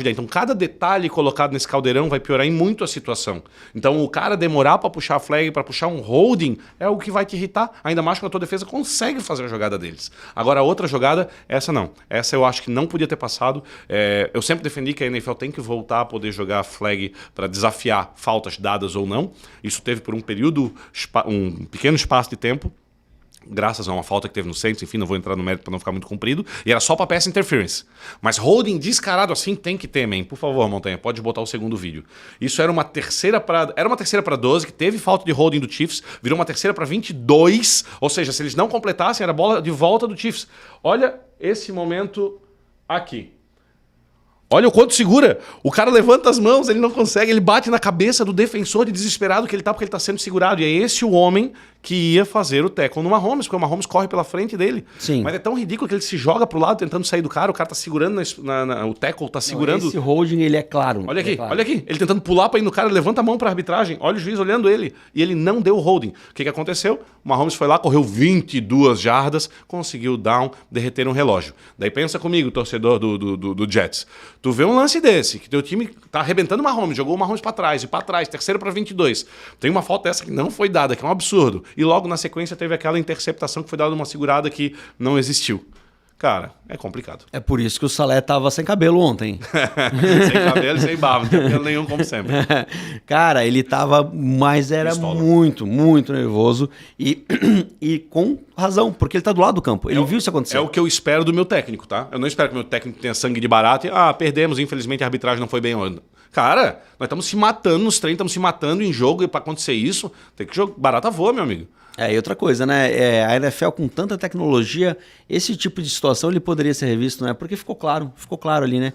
Então cada detalhe colocado nesse caldeirão vai piorar em muito a situação. Então o cara demorar para puxar a flag, para puxar um holding, é o que vai te irritar. Ainda mais quando a tua defesa consegue fazer a jogada deles. Agora a outra jogada, essa não. Essa eu acho que não podia ter passado. Eu sempre defendi que a NFL tem que voltar a poder jogar a flag para desafiar faltas dadas ou não. Isso teve por um período, um pequeno espaço de tempo. Graças a uma falta que teve no Saints, enfim, não vou entrar no mérito para não ficar muito comprido, e era só para pass interference. Mas holding descarado assim tem que ter, man. Por favor, Montanha, pode botar o segundo vídeo. Isso era uma terceira para 12, que teve falta de holding do Chiefs, virou uma terceira para 22, ou seja, se eles não completassem, era bola de volta do Chiefs. Olha esse momento aqui. Olha o quanto segura. O cara levanta as mãos, ele não consegue, ele bate na cabeça do defensor de desesperado que ele tá, porque ele tá sendo segurado. E é esse o homem que ia fazer o tackle no Mahomes, porque o Mahomes corre pela frente dele. Sim. Mas é tão ridículo que ele se joga pro lado tentando sair do cara, o cara tá segurando, o tackle tá segurando... Esse holding, ele é claro. Olha aqui, olha aqui. Ele tentando pular pra ir no cara, levanta a mão pra arbitragem, olha o juiz olhando ele. E ele não deu o holding. O que aconteceu? O Mahomes foi lá, correu 22 jardas, conseguiu o down, derreter um relógio. Daí pensa comigo, torcedor do Jets. Tu vê um lance desse, que teu time tá arrebentando o Mahomes, jogou o Mahomes pra trás, terceiro pra 22. Tem uma falta dessa que não foi dada, que é um absurdo. E logo na sequência teve aquela interceptação que foi dada uma segurada que não existiu. Cara, é complicado. É por isso que o Salé tava sem cabelo ontem. Sem cabelo e sem barba, não tem cabelo nenhum, como sempre. Cara, ele tava, mas era Pistola. muito, muito nervoso e com razão, porque ele tá do lado do campo. Ele viu isso acontecer. É o que eu espero do meu técnico, tá? Eu não espero que o meu técnico tenha sangue de barata e, perdemos, infelizmente a arbitragem não foi bem. Cara, nós estamos se matando nos treinos, estamos se matando em jogo e pra acontecer isso, tem que jogar. Barata voa, meu amigo. E outra coisa, né? A NFL com tanta tecnologia, esse tipo de situação ele poderia ser revisto, né? Porque ficou claro ali, né?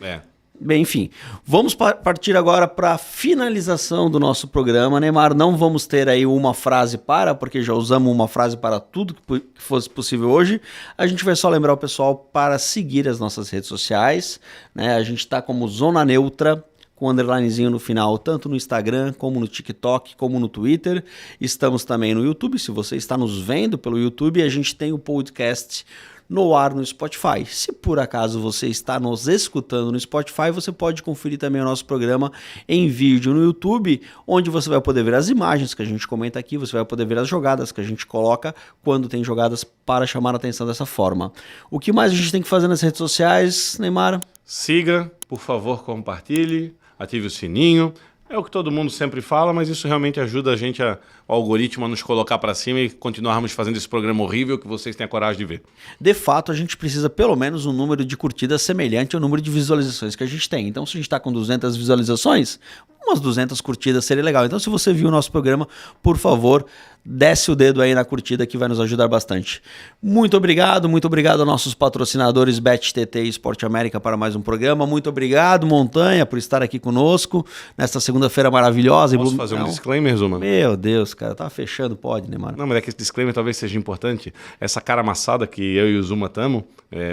Bem, enfim, vamos partir agora para a finalização do nosso programa. Neymar, não vamos ter aí uma frase porque já usamos uma frase para tudo que fosse possível hoje. A gente vai só lembrar o pessoal para seguir as nossas redes sociais, né? A gente está como Zona Neutra, com um underlinezinho no final, tanto no Instagram, como no TikTok, como no Twitter. Estamos também no YouTube. Se você está nos vendo pelo YouTube, a gente tem o podcast no ar no Spotify. Se por acaso você está nos escutando no Spotify, você pode conferir também o nosso programa em vídeo no YouTube, onde você vai poder ver as imagens que a gente comenta aqui, você vai poder ver as jogadas que a gente coloca quando tem jogadas para chamar a atenção dessa forma. O que mais a gente tem que fazer nas redes sociais, Neymar? Siga, por favor, compartilhe, ative o sininho. É o que todo mundo sempre fala, mas isso realmente ajuda a gente, o algoritmo, a nos colocar para cima e continuarmos fazendo esse programa horrível que vocês têm a coragem de ver. De fato, a gente precisa pelo menos um número de curtidas semelhante ao número de visualizações que a gente tem. Então, se a gente está com 200 visualizações, umas 200 curtidas seria legal. Então, se você viu o nosso programa, por favor, desce o dedo aí na curtida que vai nos ajudar bastante. Muito obrigado aos nossos patrocinadores BetTT e Esporte América para mais um programa. Muito obrigado, Montanha, por estar aqui conosco nesta segunda-feira maravilhosa. Posso fazer um disclaimer, Zuma? Meu Deus, cara, tá fechando, pode, né, mano? Não, mas é que esse disclaimer talvez seja importante. Essa cara amassada que eu e o Zuma estamos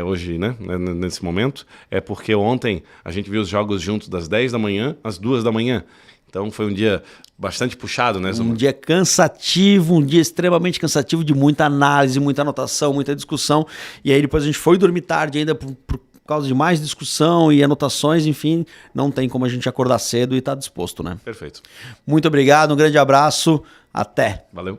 hoje, né, nesse momento, é porque ontem a gente viu os jogos juntos das 10 da manhã às 2 da manhã. Então foi um dia bastante puxado, né, Zuma? Um dia cansativo, um dia extremamente cansativo, de muita análise, muita anotação, muita discussão. E aí depois a gente foi dormir tarde ainda por causa de mais discussão e anotações, enfim, não tem como a gente acordar cedo e estar disposto, né? Perfeito. Muito obrigado, um grande abraço, até. Valeu.